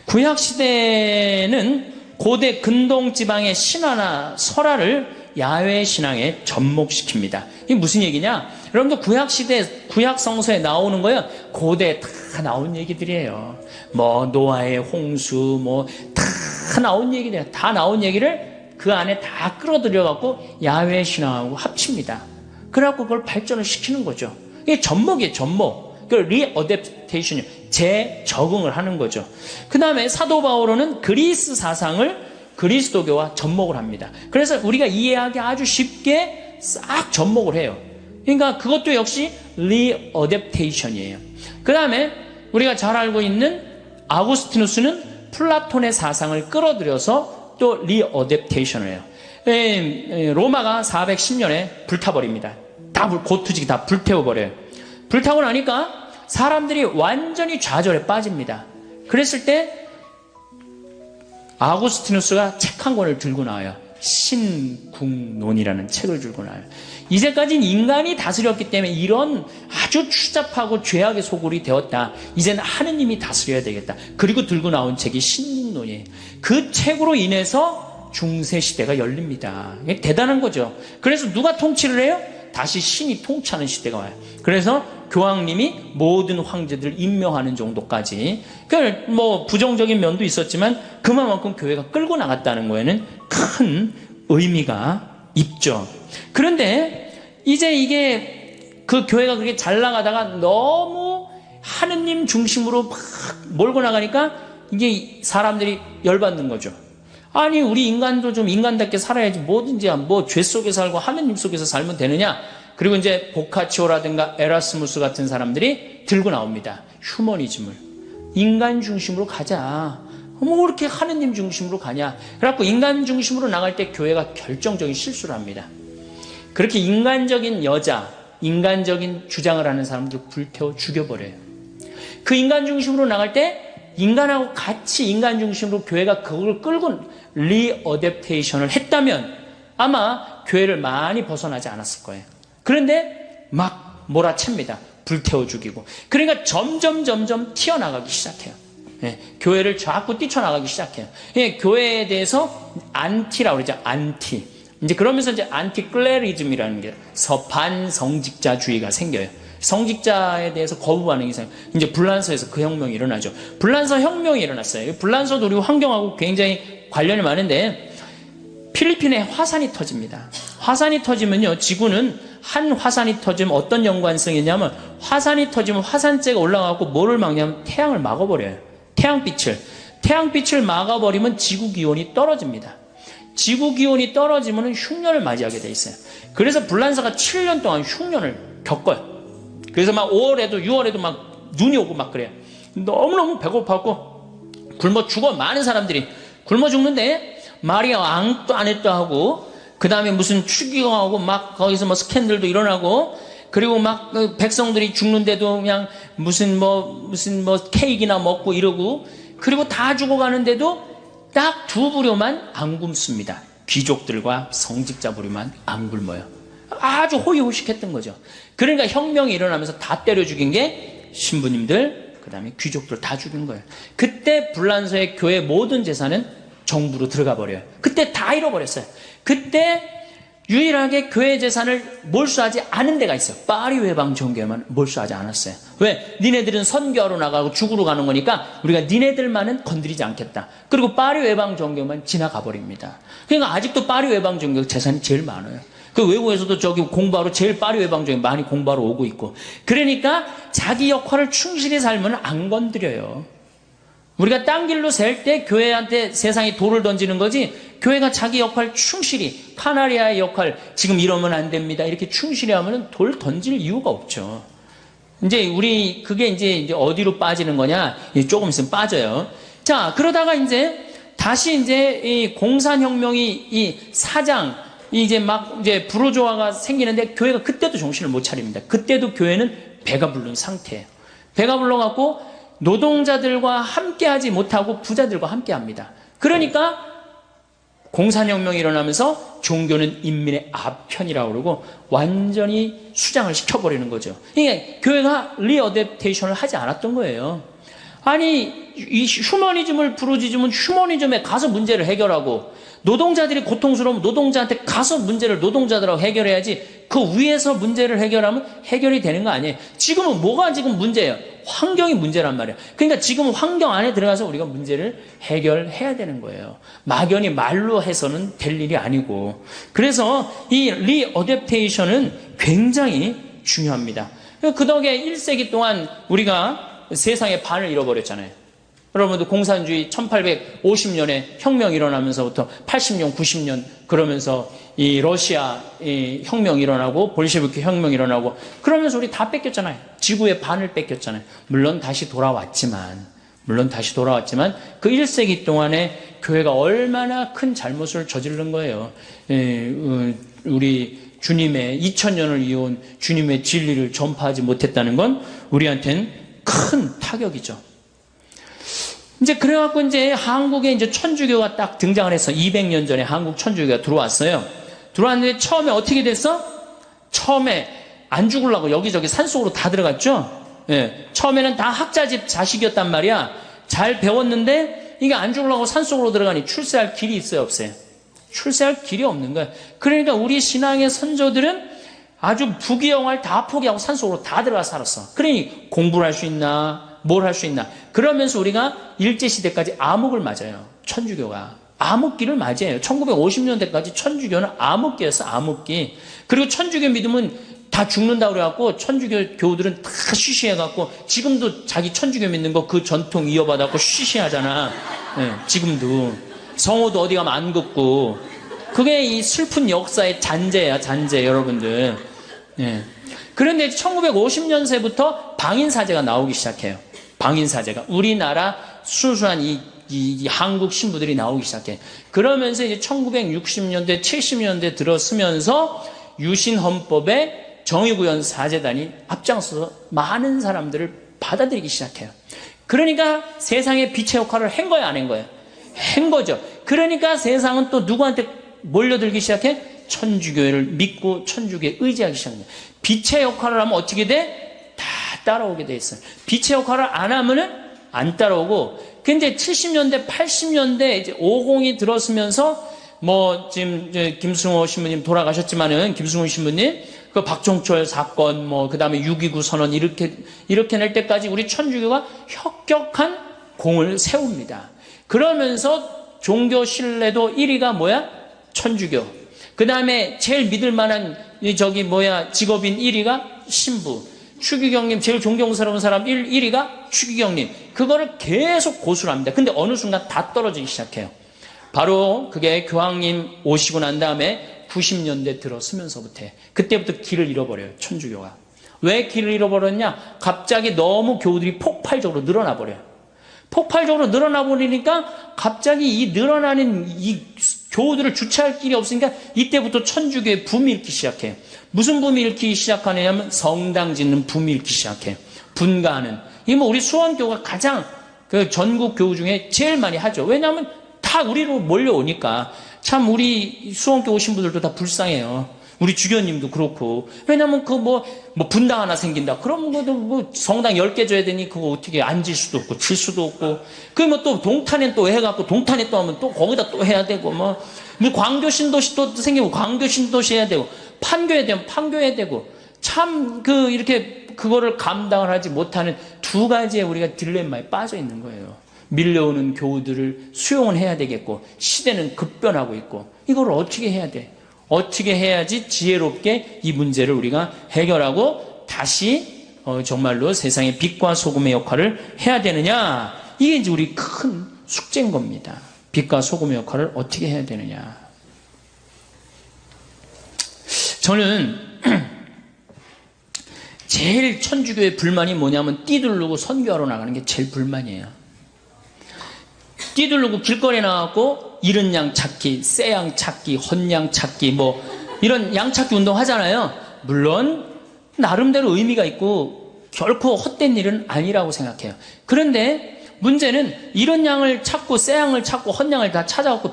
구약시대는 고대 근동지방의 신화나 설화를 야훼 신앙에 접목시킵니다. 이게 무슨 얘기냐? 여러분들 구약시대, 구약성서에 나오는 거예요. 고대 다 나온 얘기들이에요. 노아의 홍수, 다 나온 얘기들이에요. 다 나온 얘기를 그 안에 다 끌어들여갖고 야훼 신앙하고 합칩니다. 그래갖고 그걸 발전을 시키는 거죠. 이게 접목이에요, 접목. 그 리어댑테이션이요. 재적응을 하는 거죠. 그 다음에 사도 바오로는 그리스 사상을 그리스도교와 접목을 합니다. 그래서 우리가 이해하기 아주 쉽게 싹 접목을 해요. 그러니까 그것도 역시 리어댑테이션이에요. 그 다음에 우리가 잘 알고 있는 아구스티누스는 플라톤의 사상을 끌어들여서 또 리어댑테이션을 해요. 로마가 410년에 불타버립니다. 다 고투지기 다 불태워버려요. 불타고 나니까 사람들이 완전히 좌절에 빠집니다. 그랬을 때 아구스티누스가 책 한 권을 들고 나와요. 신국론이라는 책을 들고 나와요. 이제까지는 인간이 다스렸기 때문에 이런 아주 추잡하고 죄악의 소굴이 되었다. 이제는 하느님이 다스려야 되겠다. 그리고 들고 나온 책이 신국론이에요. 그 책으로 인해서 중세시대가 열립니다. 대단한 거죠. 그래서 누가 통치를 해요? 다시 신이 통치하는 시대가 와요. 그래서 교황님이 모든 황제들을 임명하는 정도까지, 그러니까 뭐 부정적인 면도 있었지만 그만큼 교회가 끌고 나갔다는 거에는 큰 의미가 있죠. 그런데 이제 이게 그 교회가 그렇게 잘 나가다가 너무 하느님 중심으로 막 몰고 나가니까 이게 사람들이 열받는 거죠. 아니 우리 인간도 좀 인간답게 살아야지 뭐든지 뭐 죄 속에 살고 하느님 속에서 살면 되느냐. 그리고 이제 보카치오라든가 에라스무스 같은 사람들이 들고 나옵니다. 휴머니즘을. 인간 중심으로 가자. 뭐 그렇게 하느님 중심으로 가냐. 그래갖고 인간 중심으로 나갈 때 교회가 결정적인 실수를 합니다. 그렇게 인간적인 여자, 인간적인 주장을 하는 사람들 불태워 죽여버려요. 그 인간 중심으로 나갈 때 인간하고 같이 인간 중심으로 교회가 그걸 끌고 리어댑테이션을 했다면 아마 교회를 많이 벗어나지 않았을 거예요. 그런데 막 몰아챕니다. 불태워 죽이고. 그러니까 점점 튀어나가기 시작해요. 예, 교회를 자꾸 뛰쳐나가기 시작해요. 예, 교회에 대해서 안티라고 그러죠. 안티. 이제 그러면서 이제 안티클레리즘이라는 게 반성직자주의가 생겨요. 성직자에 대해서 거부 반응이 생겨요. 이제 불란서에서 그 혁명이 일어나죠. 불란서 혁명이 일어났어요. 불란서도 우리 환경하고 굉장히 관련이 많은데 필리핀에 화산이 터집니다. 화산이 터지면요, 지구는 한 화산이 터지면 어떤 연관성이 있냐면 화산이 터지면 화산재가 올라가고 뭐를 막냐면 태양을 막아버려요. 태양빛을 막아버리면 지구 기온이 떨어집니다. 지구 기온이 떨어지면 흉년을 맞이하게 돼 있어요. 그래서 불란서가 7년 동안 흉년을 겪어요. 그래서 막 5월에도 6월에도 막 눈이 오고 막 그래요. 너무너무 배고팠고 굶어 죽어. 많은 사람들이 굶어 죽는데 마리아 앙뚜아네트 하고 그 다음에 무슨 추기경하고 막 거기서 뭐 스캔들도 일어나고 그리고 막 백성들이 죽는데도 그냥 무슨 케이크나 먹고 이러고 그리고 다 죽어가는데도 딱 두 부류만 안 굶습니다. 귀족들과 성직자 부류만 안 굶어요. 아주 호의호식했던 거죠. 그러니까 혁명이 일어나면서 다 때려 죽인 게 신부님들, 그 다음에 귀족들 다 죽인 거예요. 그때 불란서의 교회 모든 재산은 정부로 들어가 버려요. 그때 다 잃어버렸어요. 그때 유일하게 교회 재산을 몰수하지 않은 데가 있어요. 파리 외방 정교회만 몰수하지 않았어요. 왜? 니네들은 선교하러 나가고 죽으러 가는 거니까 우리가 니네들만은 건드리지 않겠다. 그리고 파리 외방 정교회만 지나가 버립니다. 그러니까 아직도 파리 외방 정교회 재산이 제일 많아요. 그 외국에서도 저기 공부하러 제일 파리 외방 정교회 많이 공부하러 오고 있고. 그러니까 자기 역할을 충실히 살면 안 건드려요. 우리가 딴 길로 셀 때 교회한테 세상이 돌을 던지는 거지, 교회가 자기 역할 충실히, 카나리아의 역할, 지금 이러면 안 됩니다. 이렇게 충실히 하면 돌 던질 이유가 없죠. 이제 그게 이제 어디로 빠지는 거냐? 조금 있으면 빠져요. 자, 그러다가 이제 다시 이제 이 공산혁명이 이 사장, 이제 부르조아가 생기는데 교회가 그때도 정신을 못 차립니다. 그때도 교회는 배가 부른 상태예요. 배가 불러갖고 노동자들과 함께하지 못하고 부자들과 함께합니다. 그러니까 공산혁명이 일어나면서 종교는 인민의 아편이라고 그러고 완전히 수장을 시켜버리는 거죠. 그러니까 교회가 리어댑테이션을 하지 않았던 거예요. 아니 이 휴머니즘을 부르짖으면 휴머니즘에 가서 문제를 해결하고 노동자들이 고통스러우면 노동자한테 가서 문제를 노동자들하고 해결해야지 그 위에서 문제를 해결하면 해결이 되는 거 아니에요. 지금은 뭐가 지금 문제예요? 환경이 문제란 말이에요. 그러니까 지금은 환경 안에 들어가서 우리가 문제를 해결해야 되는 거예요. 막연히 말로 해서는 될 일이 아니고. 그래서 이 리어댑테이션은 굉장히 중요합니다. 그 덕에 1세기 동안 우리가 세상의 반을 잃어버렸잖아요. 여러분들 공산주의 1850년에 혁명 일어나면서부터 80년, 90년 그러면서 이 러시아 이 혁명 일어나고 볼셰비키 혁명 일어나고 그러면서 우리 다 뺏겼잖아요. 지구의 반을 뺏겼잖아요. 물론 다시 돌아왔지만 그 1세기 동안에 교회가 얼마나 큰 잘못을 저지른 거예요. 우리 주님의 2000년을 이어온 주님의 진리를 전파하지 못했다는 건 우리한테는 큰 타격이죠. 이제 그래갖고 이제 한국에 이제 천주교가 딱 등장을 해서 200년 전에 한국 천주교가 들어왔어요. 들어왔는데 처음에 어떻게 됐어? 처음에 안 죽으려고 여기저기 산속으로 다 들어갔죠? 예. 처음에는 다 학자집 자식이었단 말이야. 잘 배웠는데 이게 안 죽으려고 산속으로 들어가니 출세할 길이 있어요, 없어요? 출세할 길이 없는 거야. 그러니까 우리 신앙의 선조들은 아주 부귀영화를 다 포기하고 산속으로 다 들어가 살았어. 그러니 공부를 할 수 있나? 뭘 할 수 있나? 그러면서 우리가 일제시대까지 암흑을 맞아요. 천주교가. 암흑기를 맞이해요. 1950년대까지 천주교는 암흑기였어, 암흑기. 그리고 천주교 믿으면 다 죽는다고 그래갖고 천주교 교우들은 다 쉬쉬해갖고 지금도 자기 천주교 믿는 거 그 전통 이어받아갖고 쉬쉬하잖아. 네, 지금도. 성호도 어디 가면 안 긋고. 그게 이 슬픈 역사의 잔재야, 잔재, 여러분들. 네. 그런데 1950년세부터 방인사제가 나오기 시작해요. 방인사제가. 우리나라 순수한 이 한국 신부들이 나오기 시작해. 그러면서 이제 1960년대, 70년대 들어서면서 유신헌법에 정의구현 사제단이 앞장서서 많은 사람들을 받아들이기 시작해요. 그러니까 세상에 빛의 역할을 한 거야, 안 한 거야? 한 거죠. 그러니까 세상은 또 누구한테 몰려들기 시작해? 천주교를 믿고 천주교에 의지하기 시작해요. 빛의 역할을 하면 어떻게 돼? 다 따라오게 돼 있어요. 빛의 역할을 안 하면은 안 따라오고. 근데 70년대, 80년대 이제 50이 들어서면서 뭐 지금 김승호 신부님 돌아가셨지만은 김승호 신부님 그 박종철 사건 뭐 그다음에 6.29 선언 이렇게 낼 때까지 우리 천주교가 혁혁한 공을 세웁니다. 그러면서 종교 신뢰도 1위가 뭐야? 천주교. 그 다음에 제일 믿을 만한 직업인 1위가 신부. 추기경님 제일 존경스러운 사람 1위가 추기경님. 그거를 계속 고수를 합니다. 근데 어느 순간 다 떨어지기 시작해요. 바로 그게 교황님 오시고 난 다음에 90년대 들어서면서부터 그때부터 길을 잃어버려요. 천주교가. 왜 길을 잃어버렸냐? 갑자기 너무 교우들이 폭발적으로 늘어나 버려요. 폭발적으로 늘어나 버리니까 갑자기 이 늘어나는 이 교우들을 주체할 길이 없으니까 이때부터 천주교의 붐이 일기 시작해요. 무슨 붐이 일기 시작하냐면 성당 짓는 붐이 일기 시작해요. 분가하는. 이게 뭐 우리 수원교가 가장 그 전국 교우 중에 제일 많이 하죠. 왜냐하면 다 우리로 몰려오니까. 참 우리 수원교 오신 분들도 다 불쌍해요. 우리 주교님도 그렇고. 왜냐면 뭐 분당 하나 생긴다. 그럼 뭐 성당 10개 줘야 되니 그거 어떻게 앉을 수도 없고, 칠 수도 없고. 그 뭐 또 동탄에 또 해갖고, 동탄에 또 하면 또 거기다 또 해야 되고, 뭐 광교 신도시 또 생기고, 광교 신도시 해야 되고, 판교해야 되면 판교해야 되고. 참 이렇게 그거를 감당을 하지 못하는 두 가지의 우리가 딜레마에 빠져 있는 거예요. 밀려오는 교우들을 수용을 해야 되겠고, 시대는 급변하고 있고, 이걸 어떻게 해야 돼? 어떻게 해야지 지혜롭게 이 문제를 우리가 해결하고 다시 정말로 세상의 빛과 소금의 역할을 해야 되느냐? 이게 이제 우리 큰 숙제인 겁니다. 빛과 소금의 역할을 어떻게 해야 되느냐? 저는 제일 천주교의 불만이 뭐냐면 띠두르고 선교하러 나가는 게 제일 불만이에요. 띠두르고 길거리에 나가고 이른 양 찾기, 새 양 찾기, 헌양 찾기 뭐 이런 양 찾기 운동 하잖아요. 물론 나름대로 의미가 있고 결코 헛된 일은 아니라고 생각해요. 그런데 문제는 이른 양을 찾고 새 양을 찾고 헌양을 다 찾아갖고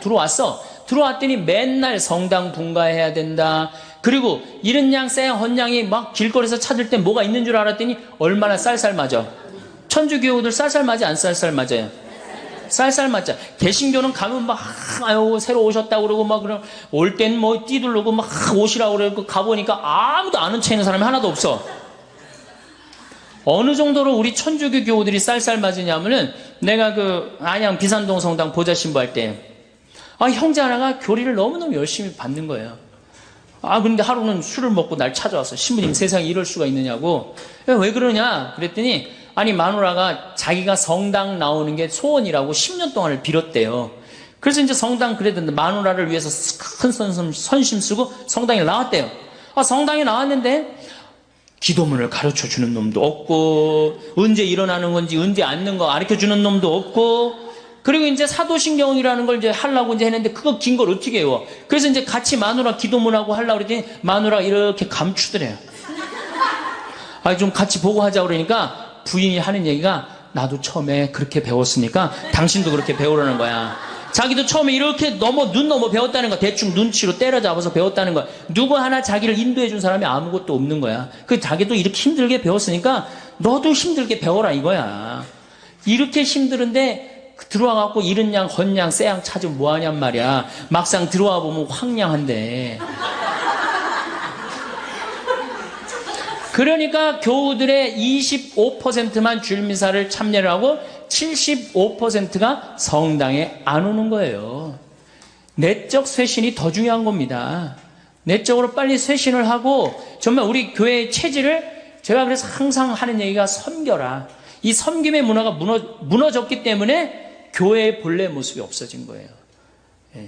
들어왔더니 맨날 성당 분가해야 된다. 그리고 이른 양, 새 양, 헌양이 막 길거리에서 찾을 때 뭐가 있는 줄 알았더니 얼마나 쌀쌀 맞아. 천주교우들 쌀쌀 맞아, 안 쌀쌀 맞아요? 쌀쌀 맞자. 개신교는 가면 막 아유 새로 오셨다고 그러고 막 그럼 올 땐 뭐 띠두르고 막 오시라고 그러고 가보니까 아무도 아는 체 있는 사람이 하나도 없어. 어느 정도로 우리 천주교 교우들이 쌀쌀 맞으냐면은 내가 안양 비산동 성당 보좌 신부할 때 형제 하나가 교리를 너무너무 열심히 받는 거예요. 근데 하루는 술을 먹고 날 찾아왔어. 신부님 세상에 이럴 수가 있느냐고. 왜 그러냐 그랬더니 아니 마누라가 자기가 성당 나오는 게 소원이라고 10년 동안을 빌었대요. 그래서 이제 성당 그래도 마누라를 위해서 큰 선심 쓰고 성당에 나왔대요. 성당에 나왔는데 기도문을 가르쳐 주는 놈도 없고, 언제 일어나는 건지 언제 앉는 거 가르쳐 주는 놈도 없고, 그리고 이제 사도신경이라는 걸 이제 하려고 이제 했는데 그거 긴 걸 어떻게 해요? 그래서 이제 같이 마누라 기도문하고 하려고 그랬더니 마누라 이렇게 감추더래요. 좀 같이 보고 하자 그러니까 부인이 하는 얘기가, 나도 처음에 그렇게 배웠으니까 당신도 그렇게 배우라는 거야. 자기도 처음에 이렇게 눈 넘어 배웠다는 거야. 대충 눈치로 때려잡아서 배웠다는 거야. 누구 하나 자기를 인도해 준 사람이 아무것도 없는 거야. 자기도 이렇게 힘들게 배웠으니까 너도 힘들게 배워라 이거야. 이렇게 힘들은데 들어와갖고 이른 양, 헌양, 쎄양 찾으면 뭐하냔 말이야. 막상 들어와 보면 황량한데. 그러니까 교우들의 25%만 주일미사를 참여를 하고 75%가 성당에 안 오는 거예요. 내적 쇄신이 더 중요한 겁니다. 내적으로 빨리 쇄신을 하고 정말 우리 교회의 체질을, 제가 그래서 항상 하는 얘기가 섬겨라. 이 섬김의 문화가 무너졌기 때문에 교회의 본래 모습이 없어진 거예요.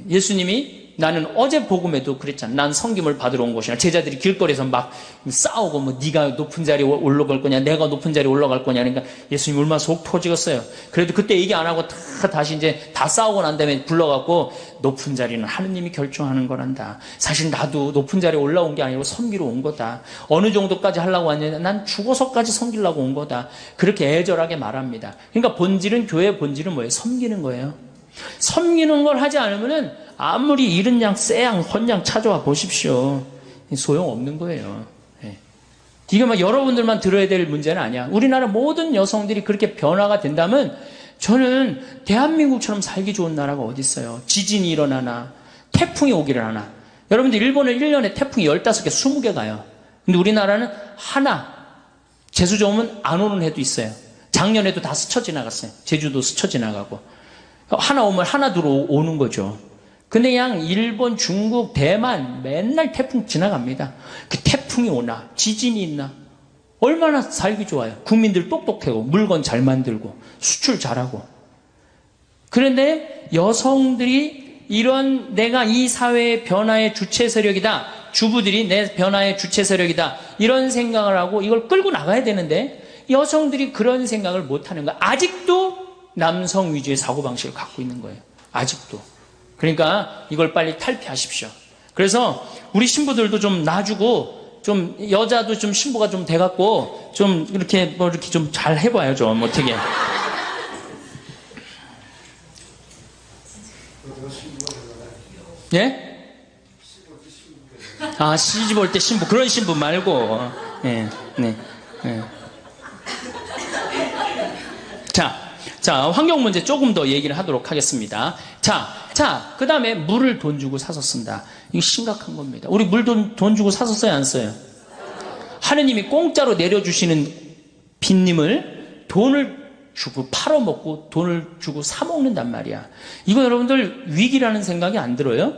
예수님이, 나는 어제 복음에도 그랬잖아. 난 섬김을 받으러 온 것이나, 제자들이 길거리에서 막 싸우고 뭐 네가 높은 자리에 올라갈 거냐, 내가 높은 자리에 올라갈 거냐. 그러니까 예수님 얼마나 속 터지겠어요. 그래도 그때 얘기 안 하고 다시 이제 다 싸우고 난 다음에 불러갖고, 높은 자리는 하느님이 결정하는 거란다. 사실 나도 높은 자리에 올라온 게 아니고 섬기러 온 거다. 어느 정도까지 하려고 왔냐, 난 죽어서까지 섬기려고 온 거다. 그렇게 애절하게 말합니다. 그러니까 본질은, 교회의 본질은 뭐예요? 섬기는 거예요. 섬기는 걸 하지 않으면은 아무리 이른 양, 쎄양, 헌양 찾아와 보십시오. 소용없는 거예요. 이게 막 여러분들만 들어야 될 문제는 아니야. 우리나라 모든 여성들이 그렇게 변화가 된다면 저는 대한민국처럼 살기 좋은 나라가 어디 있어요. 지진이 일어나나 태풍이 오기를 하나. 여러분들 일본은 1년에 태풍이 15개, 20개 가요. 근데 우리나라는 하나, 재수 좋으면 안 오는 해도 있어요. 작년에도 다 스쳐 지나갔어요. 제주도 스쳐 지나가고. 하나 오면 하나 들어오는 거죠. 근데 그냥 일본, 중국, 대만 맨날 태풍 지나갑니다. 그 태풍이 오나 지진이 있나 얼마나 살기 좋아요. 국민들 똑똑하고 물건 잘 만들고 수출 잘하고. 그런데 여성들이 이런, 내가 이 사회의 변화의 주체 세력이다, 주부들이 내 변화의 주체 세력이다, 이런 생각을 하고 이걸 끌고 나가야 되는데 여성들이 그런 생각을 못하는 거야. 아직도 남성 위주의 사고방식을 갖고 있는 거예요. 아직도. 그러니까 이걸 빨리 탈피하십시오. 그래서 우리 신부들도 좀 놔주고, 좀 여자도 좀 신부가 좀 돼갖고 좀 이렇게 뭐 이렇게 좀 잘 해봐요. 좀 어떻게. 예? 시집 올 때 신부, 그런 신부 말고. 예, 네, 예. 자, 환경 문제 조금 더 얘기를 하도록 하겠습니다. 그 다음에 물을 돈 주고 사서 쓴다. 이거 심각한 겁니다. 우리 물 돈 주고 사서 써야 안 써요? 하느님이 공짜로 내려주시는 빈님을 돈을 주고 팔아먹고 돈을 주고 사먹는단 말이야. 이거 여러분들 위기라는 생각이 안 들어요?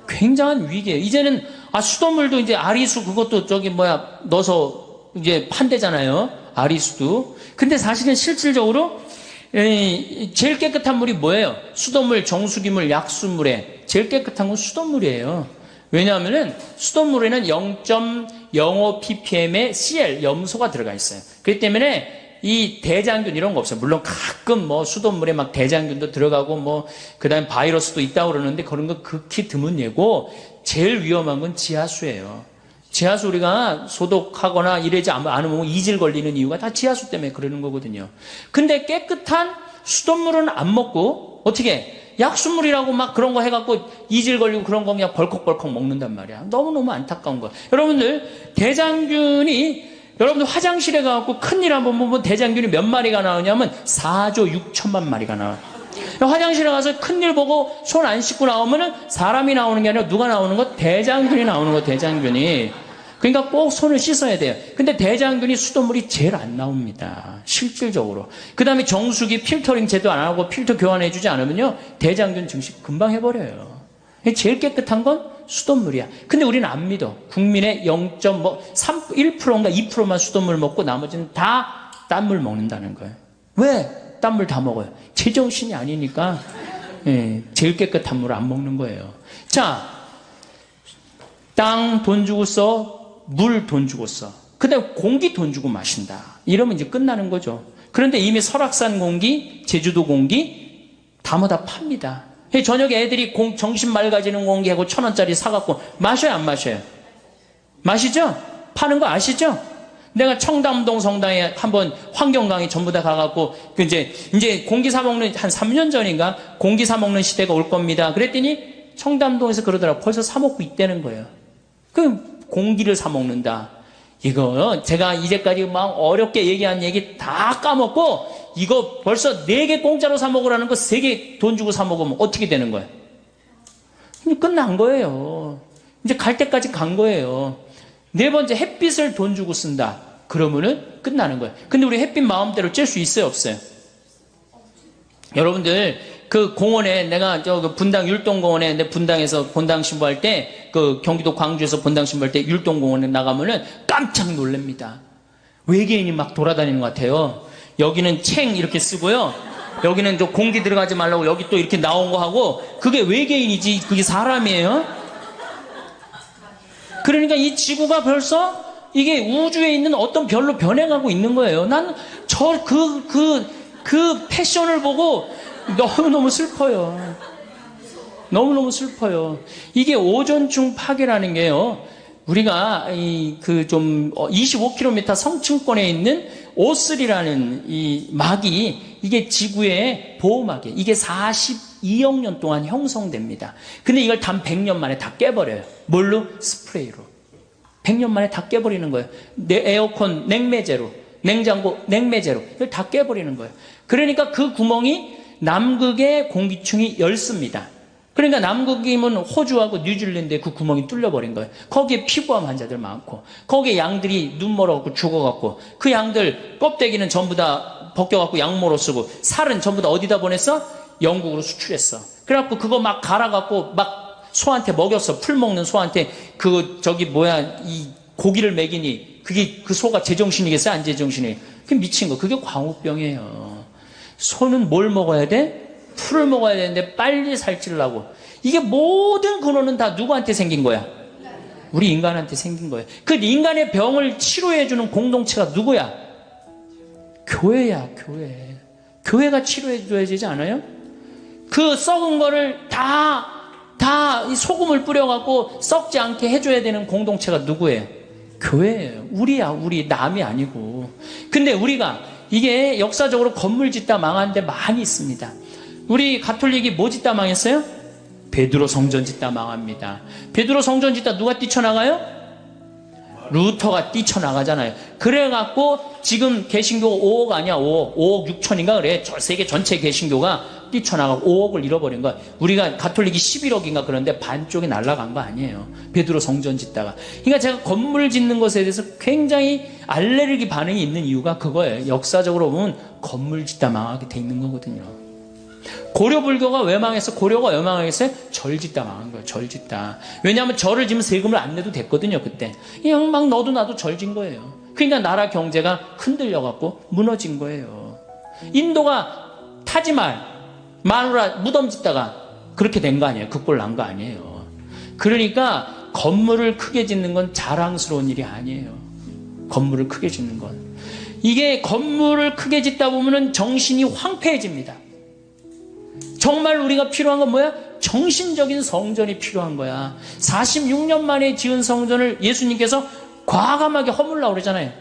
굉장한 위기예요. 이제는 수돗물도 이제 아리수 그것도 넣어서 이제 판대잖아요. 아리수도. 근데 사실은 실질적으로 제일 깨끗한 물이 뭐예요? 수돗물, 정수기물, 약수물에 제일 깨끗한 건 수돗물이에요. 왜냐하면은 수돗물에는 0.05 ppm의 Cl, 염소가 들어가 있어요. 그렇기 때문에 이 대장균 이런 거 없어요. 물론 가끔 수돗물에 막 대장균도 들어가고 그 다음에 바이러스도 있다고 그러는데 그런 거 극히 드문 예고, 제일 위험한 건 지하수예요. 지하수 우리가 소독하거나 이러지 않으면 이질 걸리는 이유가 다 지하수 때문에 그러는 거거든요. 근데 깨끗한 수돗물은 안 먹고 어떻게 약수물이라고 막 그런 거 해갖고 이질 걸리고 그런 거 그냥 벌컥벌컥 먹는단 말이야. 너무너무 안타까운 거야. 여러분들 대장균이, 여러분들 화장실에 가갖고 큰일 한번 보면 대장균이 몇 마리가 나오냐면 4조 6천만 마리가 나와요. 화장실에 가서 큰일 보고 손 안 씻고 나오면은 사람이 나오는 게 아니라 누가 나오는 거? 대장균이 나오는 거, 대장균이. 그러니까 꼭 손을 씻어야 돼요. 근데 대장균이 수돗물이 제일 안 나옵니다. 실질적으로. 그 다음에 정수기 필터링 제도 안 하고 필터 교환해주지 않으면요, 대장균 증식 금방 해버려요. 제일 깨끗한 건 수돗물이야. 근데 우리는 안 믿어. 국민의 1%인가 2%만 수돗물 먹고 나머지는 다 딴물 먹는다는 거예요. 왜? 딴물 다 먹어요. 제정신이 아니니까 제일 깨끗한 물 안 먹는 거예요. 자, 땅 돈 주고 써, 물 돈 주고 써. 그 다음에 공기 돈 주고 마신다. 이러면 이제 끝나는 거죠. 그런데 이미 설악산 공기, 제주도 공기 다 팝니다. 저녁에 애들이 정신 맑아지는 공기하고 1,000원짜리 사갖고 마셔요, 안 마셔요? 마시죠? 파는 거 아시죠? 내가 청담동 성당에 한번 환경 강의 전부 다 가갖고 이제 공기 사 먹는 한 3년 전인가 공기 사 먹는 시대가 올 겁니다. 그랬더니 청담동에서 그러더라고. 벌써 사 먹고 있다는 거예요. 그 공기를 사 먹는다. 이거 제가 이제까지 막 어렵게 얘기한 얘기 다 까먹고 이거 벌써 4개 공짜로 사 먹으라는 거 3개 돈 주고 사 먹으면 어떻게 되는 거예요? 끝난 거예요. 이제 갈 때까지 간 거예요. 4번째, 햇빛을 돈 주고 쓴다. 그러면은 끝나는 거예요. 근데 우리 햇빛 마음대로 쬐 수 있어요, 없어요? 여러분들, 그 공원에 내가 그 분당 율동공원에 내 분당에서 본당 신부할 때 그 경기도 광주에서 본당 신부할 때 율동공원에 나가면은 깜짝 놀랍니다. 외계인이 막 돌아다니는 것 같아요. 여기는 챙 이렇게 쓰고요. 여기는 저 공기 들어가지 말라고 여기 또 이렇게 나온 거 하고 그게 외계인이지 그게 사람이에요? 그러니까 이 지구가 벌써 이게 우주에 있는 어떤 별로 변해가고 있는 거예요. 난 그 패션을 보고 너무너무 슬퍼요. 너무너무 슬퍼요. 이게 오존층 파괴라는 게요. 우리가 25km 성층권에 있는 O3라는 이 막이 이게 지구의 보호막이에요. 이게 42억 년 동안 형성됩니다. 근데 이걸 단 100년 만에 다 깨버려요. 뭘로? 스프레이로. 100년 만에 다 깨버리는 거예요. 에어컨 냉매제로, 냉장고 냉매제로 이걸 다 깨버리는 거예요. 그러니까 그 구멍이 남극의 공기층이 넓습니다. 그러니까 남극이면 호주하고 뉴질랜드에 그 구멍이 뚫려버린 거예요. 거기에 피부암 환자들 많고 거기에 양들이 눈 멀어갖고 죽어갖고 그 양들 껍데기는 전부 다 벗겨갖고 양모로 쓰고 살은 전부 다 어디다 보냈어? 영국으로 수출했어. 그래갖고 그거 막 갈아갖고 막 소한테 먹였어. 풀 먹는 소한테 이 고기를 먹이니 그게 그 소가 제정신이겠어요? 안 제정신이? 그게 미친 거. 그게 광우병이에요. 소는 뭘 먹어야 돼? 풀을 먹어야 되는데 빨리 살찌려고. 이게 모든 근원은 다 누구한테 생긴 거야? 우리 인간한테 생긴 거예요. 그 인간의 병을 치료해주는 공동체가 누구야? 교회야, 교회. 교회가 치료해줘야 되지 않아요? 그 썩은 거를 다 소금을 뿌려갖고 썩지 않게 해줘야 되는 공동체가 누구예요? 교회예요. 우리야, 우리. 남이 아니고. 근데 우리가 이게 역사적으로 건물 짓다 망한 데 많이 있습니다. 우리 가톨릭이 뭐 짓다 망했어요? 베드로 성전 짓다 망합니다. 베드로 성전 짓다 누가 뛰쳐나가요? 루터가 뛰쳐나가잖아요. 그래갖고 지금 개신교 5억 아니야? 5억 6천인가 그래. 세계 전체 개신교가 뛰쳐나가고 5억을 잃어버린 거야. 우리가 가톨릭이 11억인가 그런데 반쪽이 날아간 거 아니에요. 베드로 성전 짓다가. 그러니까 제가 건물 짓는 것에 대해서 굉장히 알레르기 반응이 있는 이유가 그거예요. 역사적으로 보면 건물 짓다 망하게 돼 있는 거거든요. 고려불교가 왜 망했어? 고려가 왜 망했어요? 절 짓다 망한 거예요. 절 짓다. 왜냐하면 절을 지면 세금을 안 내도 됐거든요. 그때 그냥 막 너도 나도 절 진 거예요. 그러니까 나라 경제가 흔들려갖고 무너진 거예요. 인도가 타지말 마누라 무덤 짓다가 그렇게 된 거 아니에요. 그 꼴 난 거 아니에요. 그러니까 건물을 크게 짓는 건 자랑스러운 일이 아니에요. 건물을 크게 짓는 건. 이게 건물을 크게 짓다 보면은 정신이 황폐해집니다. 정말 우리가 필요한 건 뭐야? 정신적인 성전이 필요한 거야. 46년 만에 지은 성전을 예수님께서 과감하게 허물라고 그러잖아요.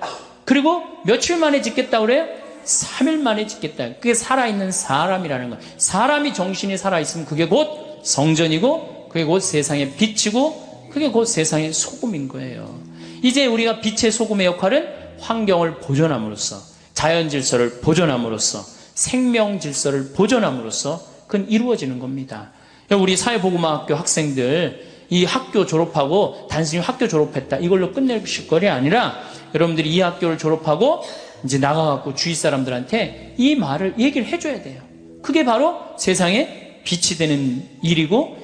그리고 며칠 만에 짓겠다고 그래요? 3일 만에 짓겠다. 그게 살아있는 사람이라는 거예요. 사람이 정신이 살아있으면 그게 곧 성전이고 그게 곧 세상의 빛이고 그게 곧 세상의 소금인 거예요. 이제 우리가 빛의 소금의 역할은 환경을 보존함으로써 자연 질서를 보존함으로써 생명 질서를 보존함으로써 그건 이루어지는 겁니다. 우리 사회복음학교 학생들 이 학교 졸업하고 단순히 학교 졸업했다 이걸로 끝내실 거리 아니라 여러분들이 이 학교를 졸업하고 이제 나가갖고 주위 사람들한테 이 말을 얘기를 해줘야 돼요. 그게 바로 세상에 빛이 되는 일이고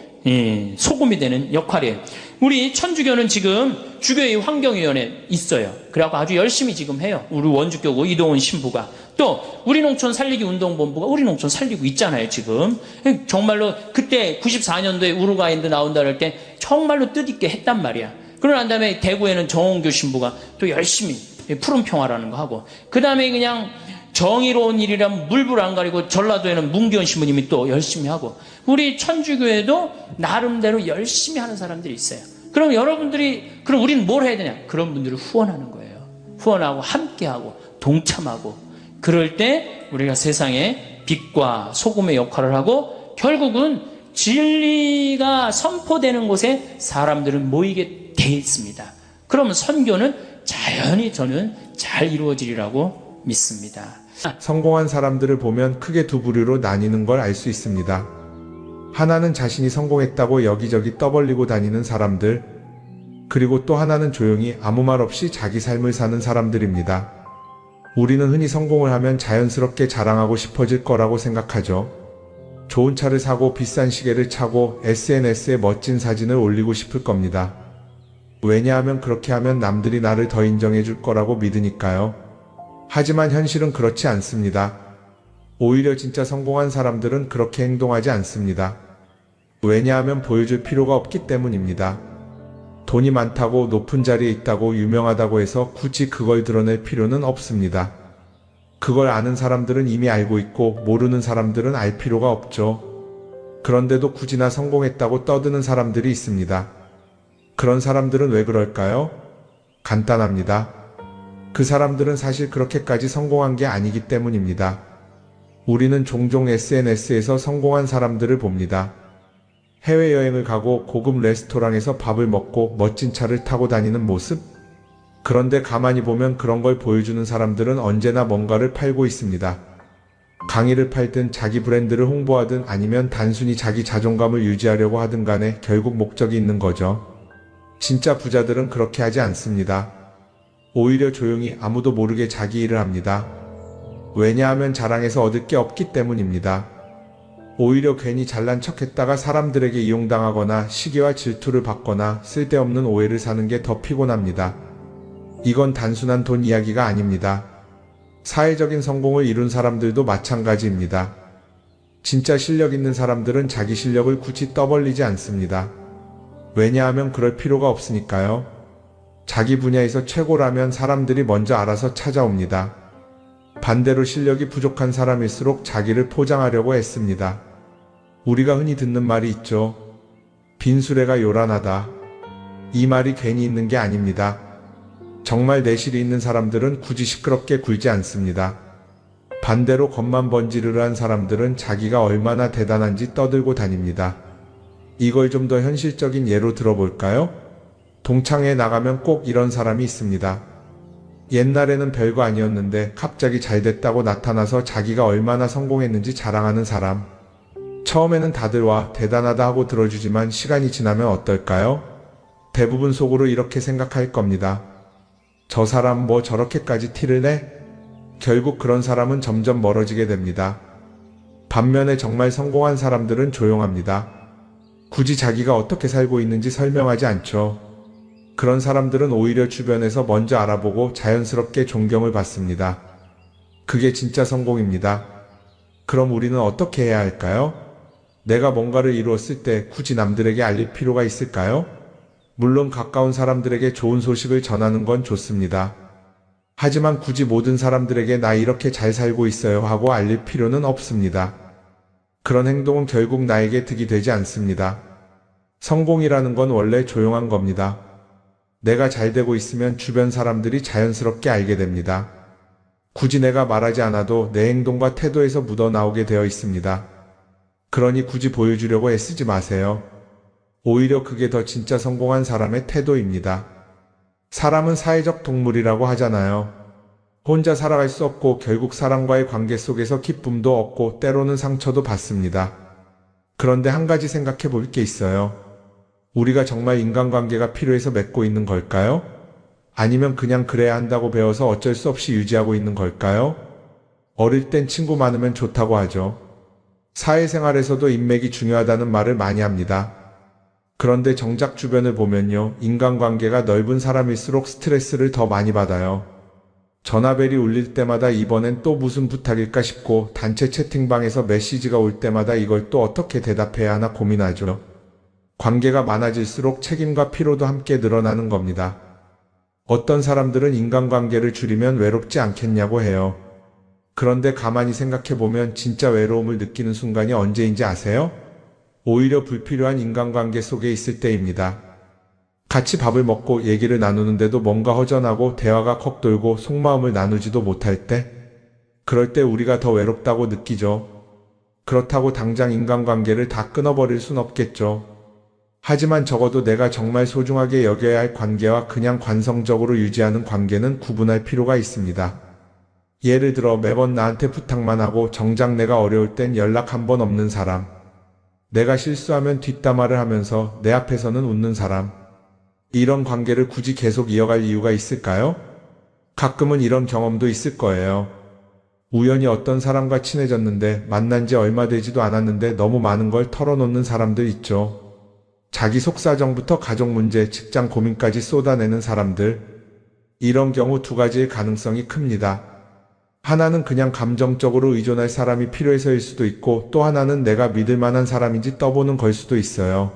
소금이 되는 역할이에요. 우리 천주교는 지금 주교회 환경위원회 있어요. 그래갖고 아주 열심히 지금 해요. 우리 원주교구 이동훈 신부가. 또 우리 농촌 살리기 운동본부가 우리 농촌 살리고 있잖아요 지금. 정말로 그때 94년도에 우루과이인드 나온다 그럴 때 정말로 뜻있게 했단 말이야. 그러고 난 다음에 대구에는 정홍교 신부가 또 열심히 푸른 평화라는 거 하고, 그 다음에 그냥 정의로운 일이라면 물불 안 가리고 전라도에는 문기원 신부님이 또 열심히 하고, 우리 천주교에도 나름대로 열심히 하는 사람들이 있어요. 그럼 여러분들이, 그럼 우리는 뭘 해야 되냐? 그런 분들을 후원하는 거예요. 후원하고 함께하고 동참하고, 그럴 때 우리가 세상에 빛과 소금의 역할을 하고 결국은 진리가 선포되는 곳에 사람들은 모이게 돼 있습니다. 그러면 선교는 자연히 저는 잘 이루어지리라고 믿습니다. 성공한 사람들을 보면 크게 두 부류로 나뉘는 걸 알 수 있습니다. 하나는 자신이 성공했다고 여기저기 떠벌리고 다니는 사람들, 그리고 또 하나는 조용히 아무 말 없이 자기 삶을 사는 사람들입니다. 우리는 흔히 성공을 하면 자연스럽게 자랑하고 싶어질 거라고 생각하죠. 좋은 차를 사고 비싼 시계를 차고 SNS에 멋진 사진을 올리고 싶을 겁니다. 왜냐하면 그렇게 하면 남들이 나를 더 인정해 줄 거라고 믿으니까요. 하지만 현실은 그렇지 않습니다. 오히려 진짜 성공한 사람들은 그렇게 행동하지 않습니다. 왜냐하면 보여줄 필요가 없기 때문입니다. 돈이 많다고 높은 자리에 있다고 유명하다고 해서 굳이 그걸 드러낼 필요는 없습니다. 그걸 아는 사람들은 이미 알고 있고 모르는 사람들은 알 필요가 없죠. 그런데도 굳이나 성공했다고 떠드는 사람들이 있습니다. 그런 사람들은 왜 그럴까요? 간단합니다. 그 사람들은 사실 그렇게까지 성공한 게 아니기 때문입니다. 우리는 종종 SNS에서 성공한 사람들을 봅니다. 해외여행을 가고 고급 레스토랑에서 밥을 먹고 멋진 차를 타고 다니는 모습? 그런데 가만히 보면 그런 걸 보여주는 사람들은 언제나 뭔가를 팔고 있습니다. 강의를 팔든 자기 브랜드를 홍보하든 아니면 단순히 자기 자존감을 유지하려고 하든 간에 결국 목적이 있는 거죠. 진짜 부자들은 그렇게 하지 않습니다. 오히려 조용히 아무도 모르게 자기 일을 합니다. 왜냐하면 자랑해서 얻을 게 없기 때문입니다. 오히려 괜히 잘난 척했다가 사람들에게 이용당하거나 시기와 질투를 받거나 쓸데없는 오해를 사는 게 더 피곤합니다. 이건 단순한 돈 이야기가 아닙니다. 사회적인 성공을 이룬 사람들도 마찬가지입니다. 진짜 실력 있는 사람들은 자기 실력을 굳이 떠벌리지 않습니다. 왜냐하면 그럴 필요가 없으니까요. 자기 분야에서 최고라면 사람들이 먼저 알아서 찾아옵니다. 반대로 실력이 부족한 사람일수록 자기를 포장하려고 애씁니다. 우리가 흔히 듣는 말이 있죠. 빈수레가 요란하다. 이 말이 괜히 있는 게 아닙니다. 정말 내실이 있는 사람들은 굳이 시끄럽게 굴지 않습니다. 반대로 겉만 번지르르한 사람들은 자기가 얼마나 대단한지 떠들고 다닙니다. 이걸 좀 더 현실적인 예로 들어볼까요? 동창회에 나가면 꼭 이런 사람이 있습니다. 옛날에는 별거 아니었는데 갑자기 잘 됐다고 나타나서 자기가 얼마나 성공했는지 자랑하는 사람. 처음에는 다들 와 대단하다 하고 들어주지만 시간이 지나면 어떨까요? 대부분 속으로 이렇게 생각할 겁니다. 저 사람 뭐 저렇게까지 티를 내? 결국 그런 사람은 점점 멀어지게 됩니다. 반면에 정말 성공한 사람들은 조용합니다. 굳이 자기가 어떻게 살고 있는지 설명하지 않죠. 그런 사람들은 오히려 주변에서 먼저 알아보고 자연스럽게 존경을 받습니다. 그게 진짜 성공입니다. 그럼 우리는 어떻게 해야 할까요? 내가 뭔가를 이루었을 때 굳이 남들에게 알릴 필요가 있을까요? 물론 가까운 사람들에게 좋은 소식을 전하는 건 좋습니다. 하지만 굳이 모든 사람들에게 나 이렇게 잘 살고 있어요 하고 알릴 필요는 없습니다. 그런 행동은 결국 나에게 득이 되지 않습니다. 성공이라는 건 원래 조용한 겁니다. 내가 잘 되고 있으면 주변 사람들이 자연스럽게 알게 됩니다. 굳이 내가 말하지 않아도 내 행동과 태도에서 묻어나오게 되어 있습니다. 그러니 굳이 보여주려고 애쓰지 마세요. 오히려 그게 더 진짜 성공한 사람의 태도입니다. 사람은 사회적 동물이라고 하잖아요. 혼자 살아갈 수 없고 결국 사람과의 관계 속에서 기쁨도 얻고 때로는 상처도 받습니다. 그런데 한 가지 생각해 볼 게 있어요. 우리가 정말 인간관계가 필요해서 맺고 있는 걸까요? 아니면 그냥 그래야 한다고 배워서 어쩔 수 없이 유지하고 있는 걸까요? 어릴 땐 친구 많으면 좋다고 하죠. 사회생활에서도 인맥이 중요하다는 말을 많이 합니다. 그런데 정작 주변을 보면요. 인간관계가 넓은 사람일수록 스트레스를 더 많이 받아요. 전화벨이 울릴 때마다 이번엔 또 무슨 부탁일까 싶고 단체 채팅방에서 메시지가 올 때마다 이걸 또 어떻게 대답해야 하나 고민하죠. 관계가 많아질수록 책임과 피로도 함께 늘어나는 겁니다. 어떤 사람들은 인간관계를 줄이면 외롭지 않겠냐고 해요. 그런데 가만히 생각해보면 진짜 외로움을 느끼는 순간이 언제인지 아세요? 오히려 불필요한 인간관계 속에 있을 때입니다. 같이 밥을 먹고 얘기를 나누는데도 뭔가 허전하고 대화가 컥 돌고 속마음을 나누지도 못할 때, 그럴 때 우리가 더 외롭다고 느끼죠. 그렇다고 당장 인간관계를 다 끊어버릴 순 없겠죠. 하지만 적어도 내가 정말 소중하게 여겨야 할 관계와 그냥 관성적으로 유지하는 관계는 구분할 필요가 있습니다. 예를 들어 매번 나한테 부탁만 하고 정작 내가 어려울 땐 연락 한 번 없는 사람. 내가 실수하면 뒷담화를 하면서 내 앞에서는 웃는 사람. 이런 관계를 굳이 계속 이어갈 이유가 있을까요? 가끔은 이런 경험도 있을 거예요. 우연히 어떤 사람과 친해졌는데 만난 지 얼마 되지도 않았는데 너무 많은 걸 털어놓는 사람들 있죠. 자기 속사정부터 가족 문제, 직장 고민까지 쏟아내는 사람들. 이런 경우 두 가지의 가능성이 큽니다. 하나는 그냥 감정적으로 의존할 사람이 필요해서일 수도 있고 또 하나는 내가 믿을 만한 사람인지 떠보는 걸 수도 있어요.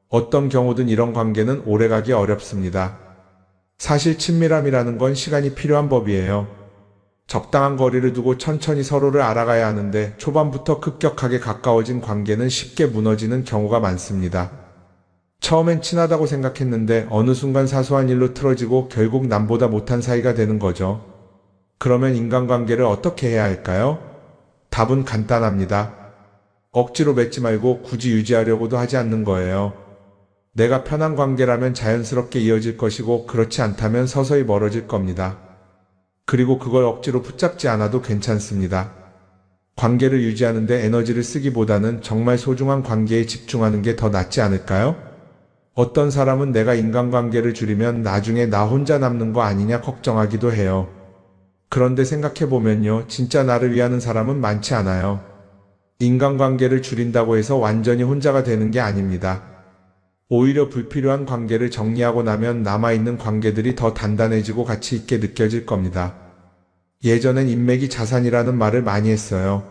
어떤 경우든 이런 관계는 오래가기 어렵습니다. 사실 친밀함이라는 건 시간이 필요한 법이에요. 적당한 거리를 두고 천천히 서로를 알아가야 하는데 초반부터 급격하게 가까워진 관계는 쉽게 무너지는 경우가 많습니다. 처음엔 친하다고 생각했는데 어느 순간 사소한 일로 틀어지고 결국 남보다 못한 사이가 되는 거죠. 그러면 인간관계를 어떻게 해야 할까요? 답은 간단합니다. 억지로 맺지 말고 굳이 유지하려고도 하지 않는 거예요. 내가 편한 관계라면 자연스럽게 이어질 것이고 그렇지 않다면 서서히 멀어질 겁니다. 그리고 그걸 억지로 붙잡지 않아도 괜찮습니다. 관계를 유지하는데 에너지를 쓰기보다는 정말 소중한 관계에 집중하는 게 더 낫지 않을까요? 어떤 사람은 내가 인간관계를 줄이면 나중에 나 혼자 남는 거 아니냐 걱정하기도 해요. 그런데 생각해보면요. 진짜 나를 위하는 사람은 많지 않아요. 인간관계를 줄인다고 해서 완전히 혼자가 되는 게 아닙니다. 오히려 불필요한 관계를 정리하고 나면 남아있는 관계들이 더 단단해지고 가치 있게 느껴질 겁니다. 예전엔 인맥이 자산이라는 말을 많이 했어요.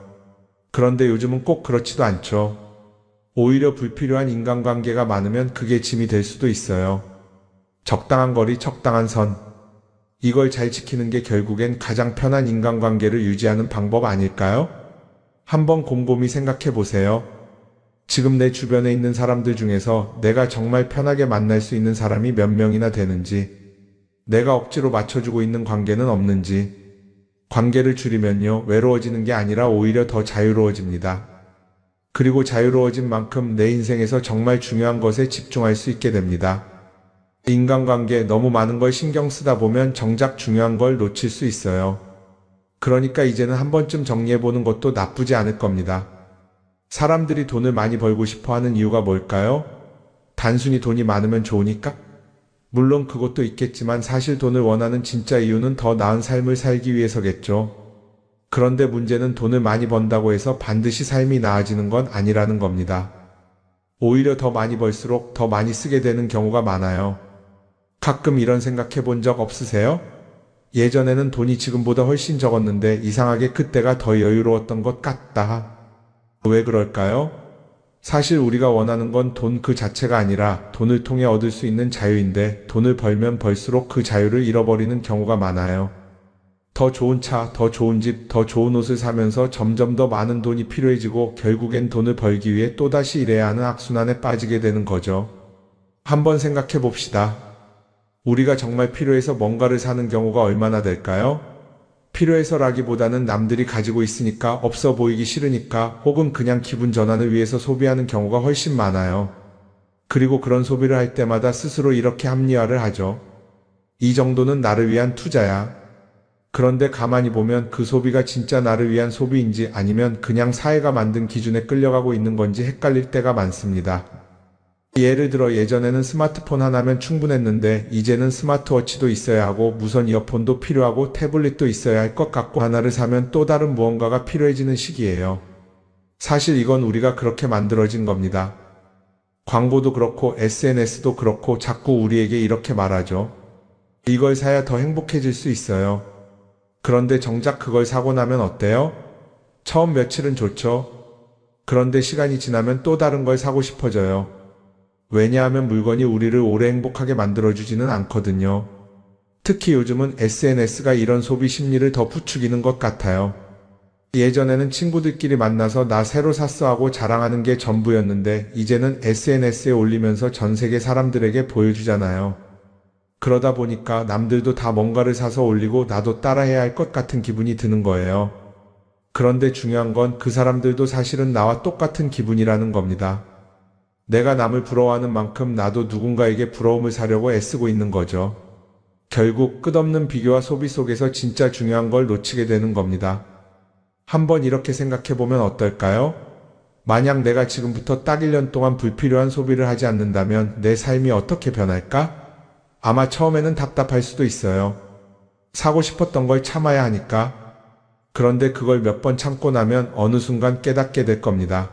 그런데 요즘은 꼭 그렇지도 않죠. 오히려 불필요한 인간관계가 많으면 그게 짐이 될 수도 있어요. 적당한 거리, 적당한 선. 이걸 잘 지키는 게 결국엔 가장 편한 인간관계를 유지하는 방법 아닐까요? 한번 곰곰이 생각해 보세요. 지금 내 주변에 있는 사람들 중에서 내가 정말 편하게 만날 수 있는 사람이 몇 명이나 되는지, 내가 억지로 맞춰주고 있는 관계는 없는지. 관계를 줄이면요, 외로워지는 게 아니라 오히려 더 자유로워집니다. 그리고 자유로워진 만큼 내 인생에서 정말 중요한 것에 집중할 수 있게 됩니다. 인간관계 너무 많은 걸 신경 쓰다 보면 정작 중요한 걸 놓칠 수 있어요. 그러니까 이제는 한 번쯤 정리해보는 것도 나쁘지 않을 겁니다. 사람들이 돈을 많이 벌고 싶어 하는 이유가 뭘까요? 단순히 돈이 많으면 좋으니까? 물론 그것도 있겠지만 사실 돈을 원하는 진짜 이유는 더 나은 삶을 살기 위해서겠죠. 그런데 문제는 돈을 많이 번다고 해서 반드시 삶이 나아지는 건 아니라는 겁니다. 오히려 더 많이 벌수록 더 많이 쓰게 되는 경우가 많아요. 가끔 이런 생각해 본 적 없으세요? 예전에는 돈이 지금보다 훨씬 적었는데 이상하게 그때가 더 여유로웠던 것 같다. 왜 그럴까요? 사실 우리가 원하는 건 돈 그 자체가 아니라 돈을 통해 얻을 수 있는 자유인데 돈을 벌면 벌수록 그 자유를 잃어버리는 경우가 많아요. 더 좋은 차, 더 좋은 집, 더 좋은 옷을 사면서 점점 더 많은 돈이 필요해지고 결국엔 돈을 벌기 위해 또다시 일해야 하는 악순환에 빠지게 되는 거죠. 한번 생각해 봅시다. 우리가 정말 필요해서 뭔가를 사는 경우가 얼마나 될까요? 필요해서라기보다는 남들이 가지고 있으니까, 없어 보이기 싫으니까, 혹은 그냥 기분 전환을 위해서 소비하는 경우가 훨씬 많아요. 그리고 그런 소비를 할 때마다 스스로 이렇게 합리화를 하죠. 이 정도는 나를 위한 투자야. 그런데 가만히 보면 그 소비가 진짜 나를 위한 소비인지 아니면 그냥 사회가 만든 기준에 끌려가고 있는 건지 헷갈릴 때가 많습니다. 예를 들어 예전에는 스마트폰 하나면 충분했는데 이제는 스마트워치도 있어야 하고 무선 이어폰도 필요하고 태블릿도 있어야 할 것 같고 하나를 사면 또 다른 무언가가 필요해지는 시기예요. 사실 이건 우리가 그렇게 만들어진 겁니다. 광고도 그렇고 SNS도 그렇고 자꾸 우리에게 이렇게 말하죠. 이걸 사야 더 행복해질 수 있어요. 그런데 정작 그걸 사고 나면 어때요? 처음 며칠은 좋죠. 그런데 시간이 지나면 또 다른 걸 사고 싶어져요. 왜냐하면 물건이 우리를 오래 행복하게 만들어주지는 않거든요. 특히 요즘은 SNS가 이런 소비 심리를 더 부추기는 것 같아요. 예전에는 친구들끼리 만나서 나 새로 샀어 하고 자랑하는 게 전부였는데 이제는 SNS에 올리면서 전 세계 사람들에게 보여주잖아요. 그러다 보니까 남들도 다 뭔가를 사서 올리고 나도 따라해야 할 것 같은 기분이 드는 거예요. 그런데 중요한 건 그 사람들도 사실은 나와 똑같은 기분이라는 겁니다. 내가 남을 부러워하는 만큼 나도 누군가에게 부러움을 사려고 애쓰고 있는 거죠. 결국 끝없는 비교와 소비 속에서 진짜 중요한 걸 놓치게 되는 겁니다. 한번 이렇게 생각해보면 어떨까요? 만약 내가 지금부터 딱 1년 동안 불필요한 소비를 하지 않는다면 내 삶이 어떻게 변할까? 아마 처음에는 답답할 수도 있어요. 사고 싶었던 걸 참아야 하니까. 그런데 그걸 몇 번 참고 나면 어느 순간 깨닫게 될 겁니다.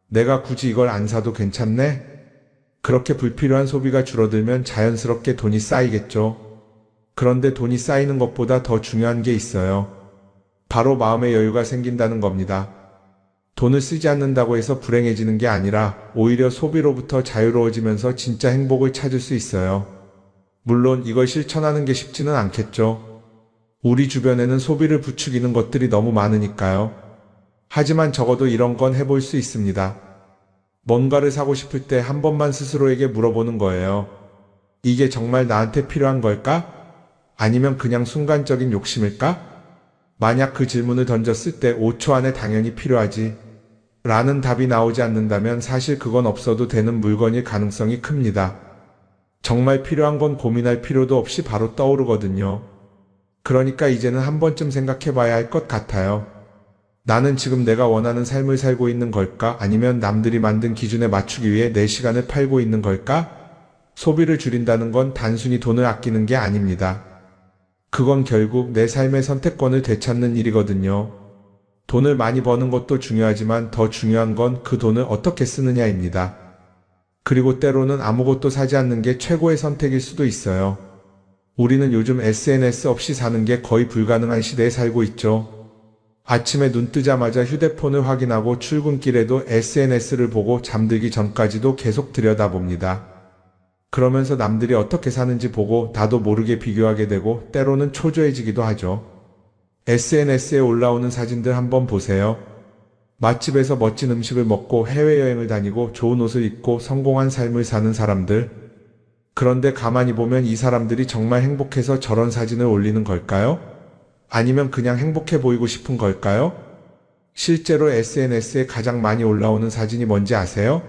내가 굳이 이걸 안 사도 괜찮네? 그렇게 불필요한 소비가 줄어들면 자연스럽게 돈이 쌓이겠죠. 그런데 돈이 쌓이는 것보다 더 중요한 게 있어요. 바로 마음의 여유가 생긴다는 겁니다. 돈을 쓰지 않는다고 해서 불행해지는 게 아니라 오히려 소비로부터 자유로워지면서 진짜 행복을 찾을 수 있어요. 물론 이걸 실천하는 게 쉽지는 않겠죠. 우리 주변에는 소비를 부추기는 것들이 너무 많으니까요. 하지만 적어도 이런 건 해볼 수 있습니다. 뭔가를 사고 싶을 때 한 번만 스스로에게 물어보는 거예요. 이게 정말 나한테 필요한 걸까? 아니면 그냥 순간적인 욕심일까? 만약 그 질문을 던졌을 때 5초 안에 당연히 필요하지 라는 답이 나오지 않는다면 사실 그건 없어도 되는 물건일 가능성이 큽니다. 정말 필요한 건 고민할 필요도 없이 바로 떠오르거든요. 그러니까 이제는 한 번쯤 생각해 봐야 할 것 같아요. 나는 지금 내가 원하는 삶을 살고 있는 걸까? 아니면 남들이 만든 기준에 맞추기 위해 내 시간을 팔고 있는 걸까? 소비를 줄인다는 건 단순히 돈을 아끼는 게 아닙니다. 그건 결국 내 삶의 선택권을 되찾는 일이거든요. 돈을 많이 버는 것도 중요하지만 더 중요한 건 그 돈을 어떻게 쓰느냐입니다. 그리고 때로는 아무것도 사지 않는 게 최고의 선택일 수도 있어요. 우리는 요즘 SNS 없이 사는 게 거의 불가능한 시대에 살고 있죠. 아침에 눈 뜨자마자 휴대폰을 확인하고 출근길에도 SNS를 보고 잠들기 전까지도 계속 들여다봅니다. 그러면서 남들이 어떻게 사는지 보고 나도 모르게 비교하게 되고 때로는 초조해지기도 하죠. SNS에 올라오는 사진들 한번 보세요. 맛집에서 멋진 음식을 먹고 해외여행을 다니고 좋은 옷을 입고 성공한 삶을 사는 사람들. 그런데 가만히 보면 이 사람들이 정말 행복해서 저런 사진을 올리는 걸까요? 아니면 그냥 행복해 보이고 싶은 걸까요? 실제로 SNS에 가장 많이 올라오는 사진이 뭔지 아세요?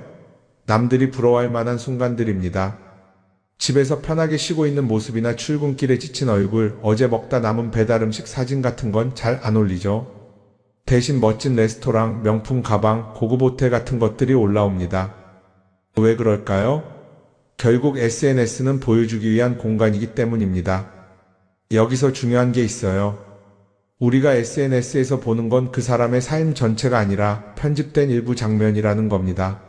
남들이 부러워할 만한 순간들입니다. 집에서 편하게 쉬고 있는 모습이나 출근길에 지친 얼굴, 어제 먹다 남은 배달 음식 사진 같은 건 잘 안 올리죠. 대신 멋진 레스토랑, 명품 가방, 고급 호텔 같은 것들이 올라옵니다. 왜 그럴까요? 결국 SNS는 보여주기 위한 공간이기 때문입니다. 여기서 중요한 게 있어요. 우리가 SNS에서 보는 건 그 사람의 삶 전체가 아니라 편집된 일부 장면이라는 겁니다.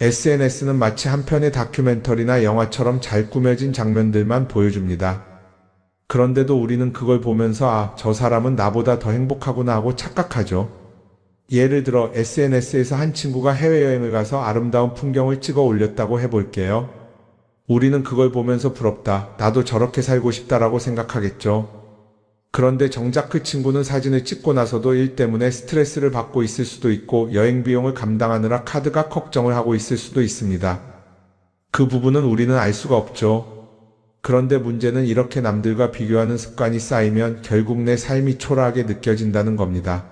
SNS는 마치 한 편의 다큐멘터리나 영화처럼 잘 꾸며진 장면들만 보여줍니다. 그런데도 우리는 그걸 보면서 아, 저 사람은 나보다 더 행복하구나 하고 착각하죠. 예를 들어 SNS에서 한 친구가 해외여행을 가서 아름다운 풍경을 찍어 올렸다고 해볼게요. 우리는 그걸 보면서 부럽다, 나도 저렇게 살고 싶다라고 생각하겠죠. 그런데 정작 그 친구는 사진을 찍고 나서도 일 때문에 스트레스를 받고 있을 수도 있고 여행 비용을 감당하느라 카드가 걱정을 하고 있을 수도 있습니다. 그 부분은 우리는 알 수가 없죠. 그런데 문제는 이렇게 남들과 비교하는 습관이 쌓이면 결국 내 삶이 초라하게 느껴진다는 겁니다.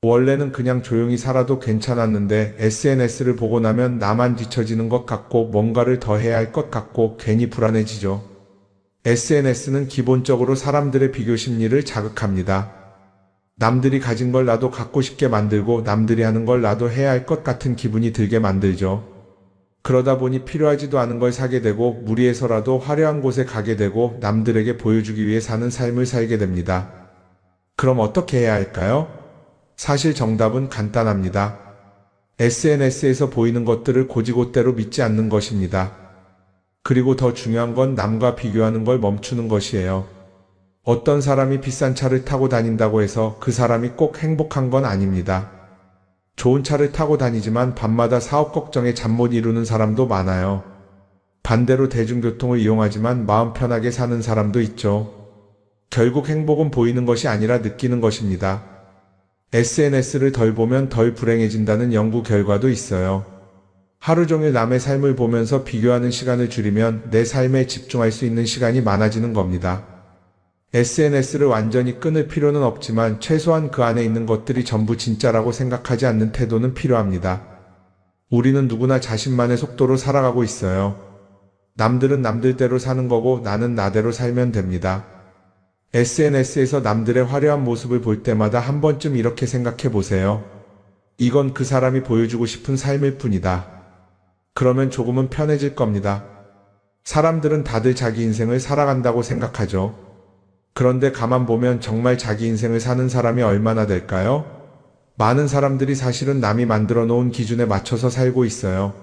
원래는 그냥 조용히 살아도 괜찮았는데 SNS를 보고 나면 나만 뒤처지는 것 같고 뭔가를 더 해야 할 것 같고 괜히 불안해지죠. SNS는 기본적으로 사람들의 비교 심리를 자극합니다. 남들이 가진 걸 나도 갖고 싶게 만들고 남들이 하는 걸 나도 해야 할 것 같은 기분이 들게 만들죠. 그러다 보니 필요하지도 않은 걸 사게 되고 무리해서라도 화려한 곳에 가게 되고 남들에게 보여주기 위해 사는 삶을 살게 됩니다. 그럼 어떻게 해야 할까요? 사실 정답은 간단합니다. SNS에서 보이는 것들을 고지고대로 믿지 않는 것입니다. 그리고 더 중요한 건 남과 비교하는 걸 멈추는 것이에요. 어떤 사람이 비싼 차를 타고 다닌다고 해서 그 사람이 꼭 행복한 건 아닙니다. 좋은 차를 타고 다니지만 밤마다 사업 걱정에 잠 못 이루는 사람도 많아요. 반대로 대중교통을 이용하지만 마음 편하게 사는 사람도 있죠. 결국 행복은 보이는 것이 아니라 느끼는 것입니다. SNS를 덜 보면 덜 불행해진다는 연구 결과도 있어요. 하루 종일 남의 삶을 보면서 비교하는 시간을 줄이면 내 삶에 집중할 수 있는 시간이 많아지는 겁니다. SNS를 완전히 끊을 필요는 없지만 최소한 그 안에 있는 것들이 전부 진짜라고 생각하지 않는 태도는 필요합니다. 우리는 누구나 자신만의 속도로 살아가고 있어요. 남들은 남들대로 사는 거고 나는 나대로 살면 됩니다. SNS에서 남들의 화려한 모습을 볼 때마다 한 번쯤 이렇게 생각해 보세요. 이건 그 사람이 보여주고 싶은 삶일 뿐이다. 그러면 조금은 편해질 겁니다. 사람들은 다들 자기 인생을 살아간다고 생각하죠. 그런데 가만 보면 정말 자기 인생을 사는 사람이 얼마나 될까요? 많은 사람들이 사실은 남이 만들어 놓은 기준에 맞춰서 살고 있어요.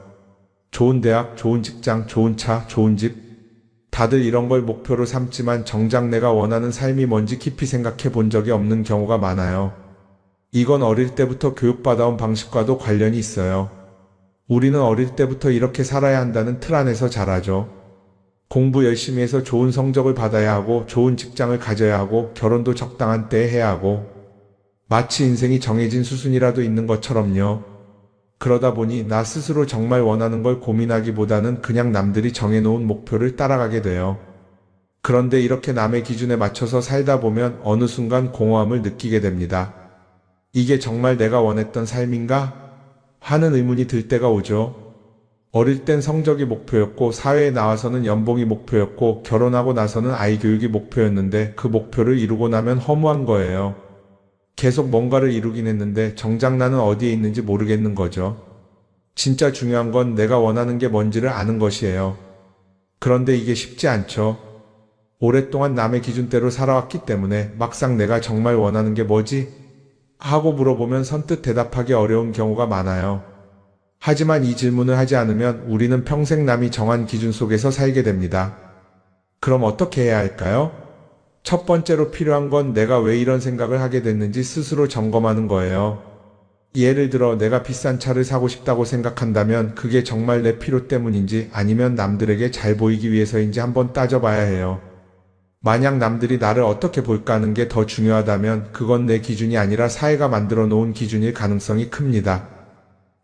좋은 대학, 좋은 직장, 좋은 차, 좋은 집. 다들 이런 걸 목표로 삼지만 정작 내가 원하는 삶이 뭔지 깊이 생각해 본 적이 없는 경우가 많아요. 이건 어릴 때부터 교육받아온 방식과도 관련이 있어요. 우리는 어릴 때부터 이렇게 살아야 한다는 틀 안에서 자라죠. 공부 열심히 해서 좋은 성적을 받아야 하고 좋은 직장을 가져야 하고 결혼도 적당한 때에 해야 하고 마치 인생이 정해진 수순이라도 있는 것처럼요. 그러다 보니 나 스스로 정말 원하는 걸 고민하기보다는 그냥 남들이 정해놓은 목표를 따라가게 돼요. 그런데 이렇게 남의 기준에 맞춰서 살다 보면 어느 순간 공허함을 느끼게 됩니다. 이게 정말 내가 원했던 삶인가? 하는 의문이 들 때가 오죠. 어릴 땐 성적이 목표였고 사회에 나와서는 연봉이 목표였고 결혼하고 나서는 아이 교육이 목표였는데 그 목표를 이루고 나면 허무한 거예요. 계속 뭔가를 이루긴 했는데 정작 나는 어디에 있는지 모르겠는 거죠. 진짜 중요한 건 내가 원하는 게 뭔지를 아는 것이에요. 그런데 이게 쉽지 않죠. 오랫동안 남의 기준대로 살아왔기 때문에 막상 내가 정말 원하는 게 뭐지? 하고 물어보면 선뜻 대답하기 어려운 경우가 많아요. 하지만 이 질문을 하지 않으면 우리는 평생 남이 정한 기준 속에서 살게 됩니다. 그럼 어떻게 해야 할까요? 첫 번째로 필요한 건 내가 왜 이런 생각을 하게 됐는지 스스로 점검하는 거예요. 예를 들어 내가 비싼 차를 사고 싶다고 생각한다면 그게 정말 내 필요 때문인지 아니면 남들에게 잘 보이기 위해서인지 한번 따져봐야 해요. 만약 남들이 나를 어떻게 볼까 하는 게 더 중요하다면 그건 내 기준이 아니라 사회가 만들어 놓은 기준일 가능성이 큽니다.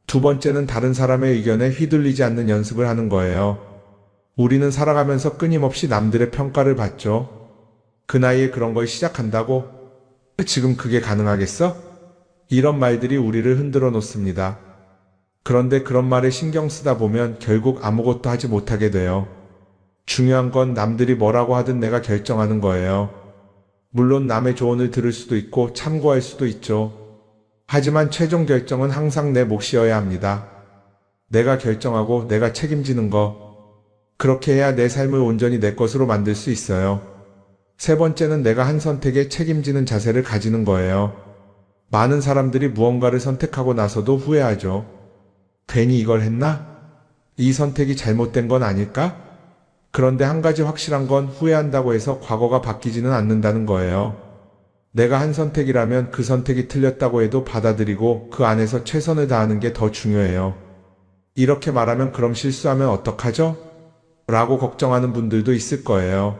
두 번째는 다른 사람의 의견에 휘둘리지 않는 연습을 하는 거예요. 우리는 살아가면서 끊임없이 남들의 평가를 받죠. 그 나이에 그런 걸 시작한다고? 지금 그게 가능하겠어? 이런 말들이 우리를 흔들어 놓습니다. 그런데 그런 말에 신경 쓰다 보면 결국 아무것도 하지 못하게 돼요. 중요한 건 남들이 뭐라고 하든 내가 결정하는 거예요. 물론 남의 조언을 들을 수도 있고 참고할 수도 있죠. 하지만 최종 결정은 항상 내 몫이어야 합니다. 내가 결정하고 내가 책임지는 거. 그렇게 해야 내 삶을 온전히 내 것으로 만들 수 있어요. 세 번째는 내가 한 선택에 책임지는 자세를 가지는 거예요. 많은 사람들이 무언가를 선택하고 나서도 후회하죠. 괜히 이걸 했나? 이 선택이 잘못된 건 아닐까? 그런데 한 가지 확실한 건 후회한다고 해서 과거가 바뀌지는 않는다는 거예요. 내가 한 선택이라면 그 선택이 틀렸다고 해도 받아들이고 그 안에서 최선을 다하는 게 더 중요해요. 이렇게 말하면 그럼 실수하면 어떡하죠? 라고 걱정하는 분들도 있을 거예요.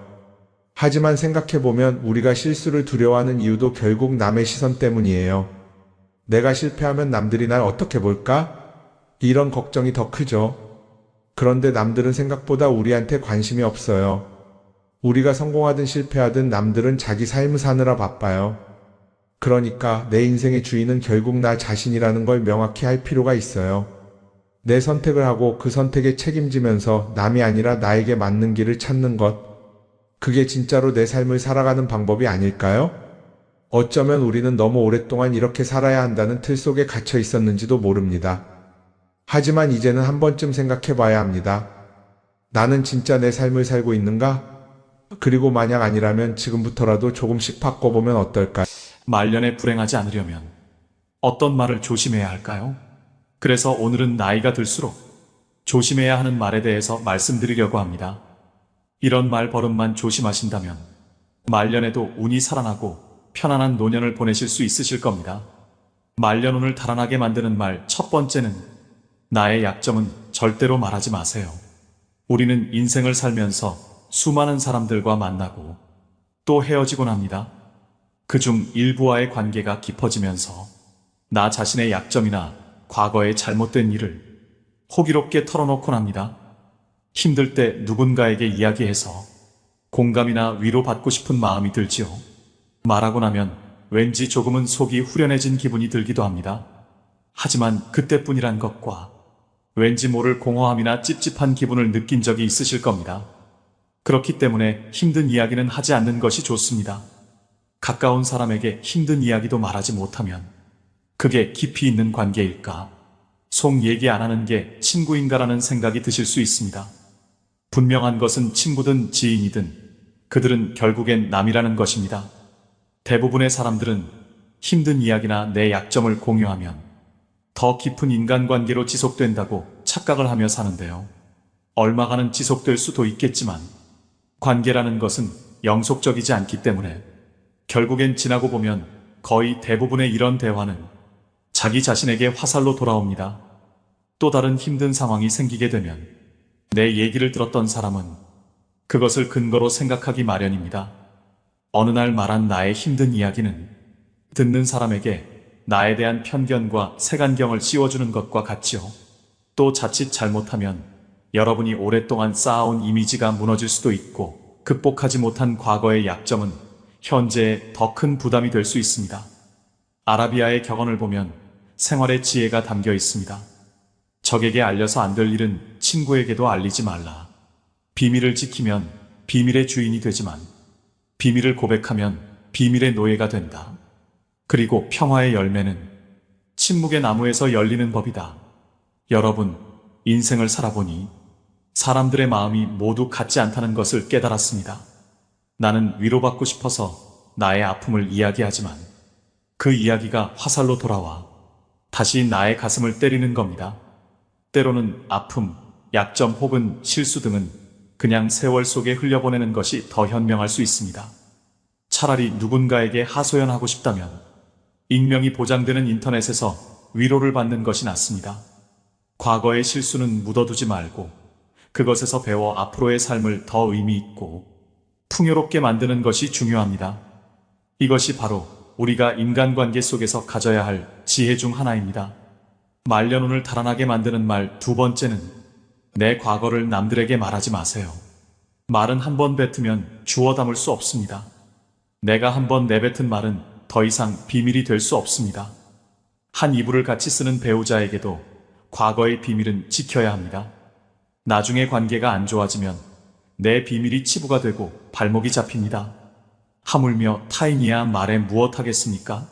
하지만 생각해보면 우리가 실수를 두려워하는 이유도 결국 남의 시선 때문이에요. 내가 실패하면 남들이 날 어떻게 볼까? 이런 걱정이 더 크죠. 그런데 남들은 생각보다 우리한테 관심이 없어요. 우리가 성공하든 실패하든 남들은 자기 삶을 사느라 바빠요. 그러니까 내 인생의 주인은 결국 나 자신이라는 걸 명확히 할 필요가 있어요. 내 선택을 하고 그 선택에 책임지면서 남이 아니라 나에게 맞는 길을 찾는 것. 그게 진짜로 내 삶을 살아가는 방법이 아닐까요? 어쩌면 우리는 너무 오랫동안 이렇게 살아야 한다는 틀 속에 갇혀 있었는지도 모릅니다. 하지만 이제는 한 번쯤 생각해 봐야 합니다. 나는 진짜 내 삶을 살고 있는가? 그리고 만약 아니라면 지금부터라도 조금씩 바꿔보면 어떨까요? 말년에 불행하지 않으려면 어떤 말을 조심해야 할까요? 그래서 오늘은 나이가 들수록 조심해야 하는 말에 대해서 말씀드리려고 합니다. 이런 말 버릇만 조심하신다면 말년에도 운이 살아나고 편안한 노년을 보내실 수 있으실 겁니다. 말년운을 달아나게 만드는 말 첫 번째는 나의 약점은 절대로 말하지 마세요. 우리는 인생을 살면서 수많은 사람들과 만나고 또 헤어지곤 합니다. 그중 일부와의 관계가 깊어지면서 나 자신의 약점이나 과거의 잘못된 일을 호기롭게 털어놓곤 합니다. 힘들 때 누군가에게 이야기해서 공감이나 위로받고 싶은 마음이 들지요. 말하고 나면 왠지 조금은 속이 후련해진 기분이 들기도 합니다. 하지만 그때뿐이란 것과 왠지 모를 공허함이나 찝찝한 기분을 느낀 적이 있으실 겁니다. 그렇기 때문에 힘든 이야기는 하지 않는 것이 좋습니다. 가까운 사람에게 힘든 이야기도 말하지 못하면 그게 깊이 있는 관계일까? 속 얘기 안 하는 게 친구인가라는 생각이 드실 수 있습니다. 분명한 것은 친구든 지인이든 그들은 결국엔 남이라는 것입니다. 대부분의 사람들은 힘든 이야기나 내 약점을 공유하면 더 깊은 인간관계로 지속된다고 착각을 하며 사는데요. 얼마간은 지속될 수도 있겠지만 관계라는 것은 영속적이지 않기 때문에 결국엔 지나고 보면 거의 대부분의 이런 대화는 자기 자신에게 화살로 돌아옵니다. 또 다른 힘든 상황이 생기게 되면 내 얘기를 들었던 사람은 그것을 근거로 생각하기 마련입니다. 어느 날 말한 나의 힘든 이야기는 듣는 사람에게 나에 대한 편견과 색안경을 씌워주는 것과 같지요. 또 자칫 잘못하면 여러분이 오랫동안 쌓아온 이미지가 무너질 수도 있고 극복하지 못한 과거의 약점은 현재에 더 큰 부담이 될 수 있습니다. 아라비아의 격언을 보면 생활의 지혜가 담겨 있습니다. 적에게 알려서 안 될 일은 친구에게도 알리지 말라. 비밀을 지키면 비밀의 주인이 되지만 비밀을 고백하면 비밀의 노예가 된다. 그리고 평화의 열매는 침묵의 나무에서 열리는 법이다. 여러분, 인생을 살아보니 사람들의 마음이 모두 같지 않다는 것을 깨달았습니다. 나는 위로받고 싶어서 나의 아픔을 이야기하지만 그 이야기가 화살로 돌아와 다시 나의 가슴을 때리는 겁니다. 때로는 아픔, 약점 혹은 실수 등은 그냥 세월 속에 흘려보내는 것이 더 현명할 수 있습니다. 차라리 누군가에게 하소연하고 싶다면 익명이 보장되는 인터넷에서 위로를 받는 것이 낫습니다. 과거의 실수는 묻어두지 말고 그것에서 배워 앞으로의 삶을 더 의미 있고 풍요롭게 만드는 것이 중요합니다. 이것이 바로 우리가 인간관계 속에서 가져야 할 지혜 중 하나입니다. 말년운을 달아나게 만드는 말 두 번째는 내 과거를 남들에게 말하지 마세요. 말은 한 번 뱉으면 주워 담을 수 없습니다. 내가 한 번 내뱉은 말은 더 이상 비밀이 될 수 없습니다. 한 이불을 같이 쓰는 배우자에게도 과거의 비밀은 지켜야 합니다. 나중에 관계가 안 좋아지면 내 비밀이 치부가 되고 발목이 잡힙니다. 하물며 타인이야 말해 무엇하겠습니까?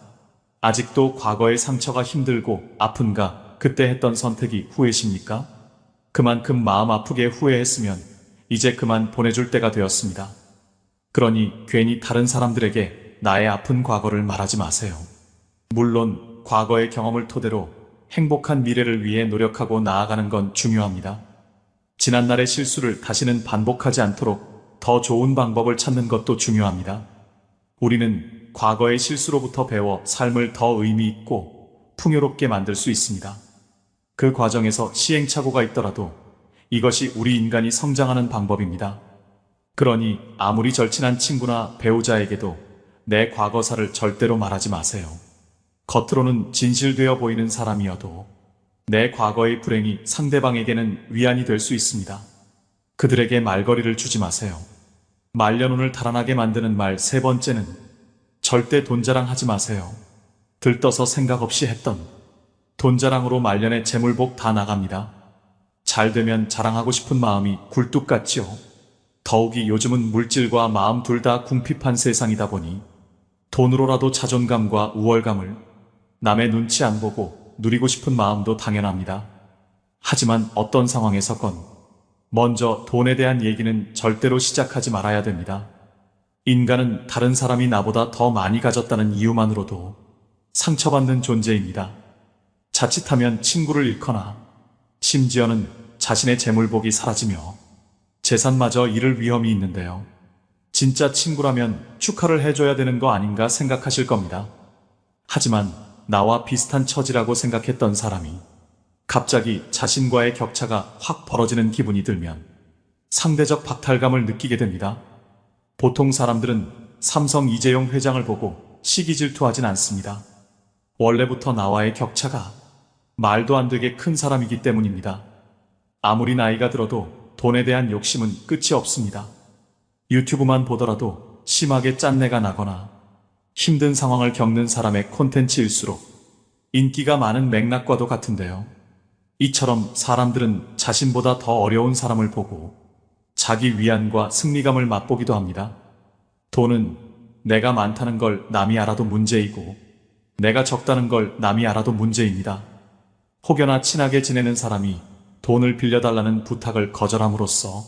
아직도 과거의 상처가 힘들고 아픈가 그때 했던 선택이 후회십니까? 그만큼 마음 아프게 후회했으면 이제 그만 보내줄 때가 되었습니다. 그러니 괜히 다른 사람들에게 나의 아픈 과거를 말하지 마세요. 물론 과거의 경험을 토대로 행복한 미래를 위해 노력하고 나아가는 건 중요합니다. 지난날의 실수를 다시는 반복하지 않도록 더 좋은 방법을 찾는 것도 중요합니다. 우리는 과거의 실수로부터 배워 삶을 더 의미 있고 풍요롭게 만들 수 있습니다. 그 과정에서 시행착오가 있더라도 이것이 우리 인간이 성장하는 방법입니다. 그러니 아무리 절친한 친구나 배우자에게도 내 과거사를 절대로 말하지 마세요. 겉으로는 진실되어 보이는 사람이어도 내 과거의 불행이 상대방에게는 위안이 될 수 있습니다. 그들에게 말거리를 주지 마세요. 말년운을 달아나게 만드는 말 세 번째는 절대 돈 자랑하지 마세요. 들떠서 생각 없이 했던 돈 자랑으로 말년에 재물복 다 나갑니다. 잘 되면 자랑하고 싶은 마음이 굴뚝 같지요. 더욱이 요즘은 물질과 마음 둘 다 궁핍한 세상이다 보니 돈으로라도 자존감과 우월감을 남의 눈치 안 보고 누리고 싶은 마음도 당연합니다. 하지만 어떤 상황에서건 먼저 돈에 대한 얘기는 절대로 시작하지 말아야 됩니다. 인간은 다른 사람이 나보다 더 많이 가졌다는 이유만으로도 상처받는 존재입니다. 자칫하면 친구를 잃거나 심지어는 자신의 재물복이 사라지며 재산마저 잃을 위험이 있는데요. 진짜 친구라면 축하를 해줘야 되는 거 아닌가 생각하실 겁니다. 하지만 나와 비슷한 처지라고 생각했던 사람이 갑자기 자신과의 격차가 확 벌어지는 기분이 들면 상대적 박탈감을 느끼게 됩니다. 보통 사람들은 삼성 이재용 회장을 보고 시기 질투하진 않습니다. 원래부터 나와의 격차가 말도 안 되게 큰 사람이기 때문입니다. 아무리 나이가 들어도 돈에 대한 욕심은 끝이 없습니다. 유튜브만 보더라도 심하게 짠내가 나거나 힘든 상황을 겪는 사람의 콘텐츠일수록 인기가 많은 맥락과도 같은데요. 이처럼 사람들은 자신보다 더 어려운 사람을 보고 자기 위안과 승리감을 맛보기도 합니다. 돈은 내가 많다는 걸 남이 알아도 문제이고 내가 적다는 걸 남이 알아도 문제입니다. 혹여나 친하게 지내는 사람이 돈을 빌려달라는 부탁을 거절함으로써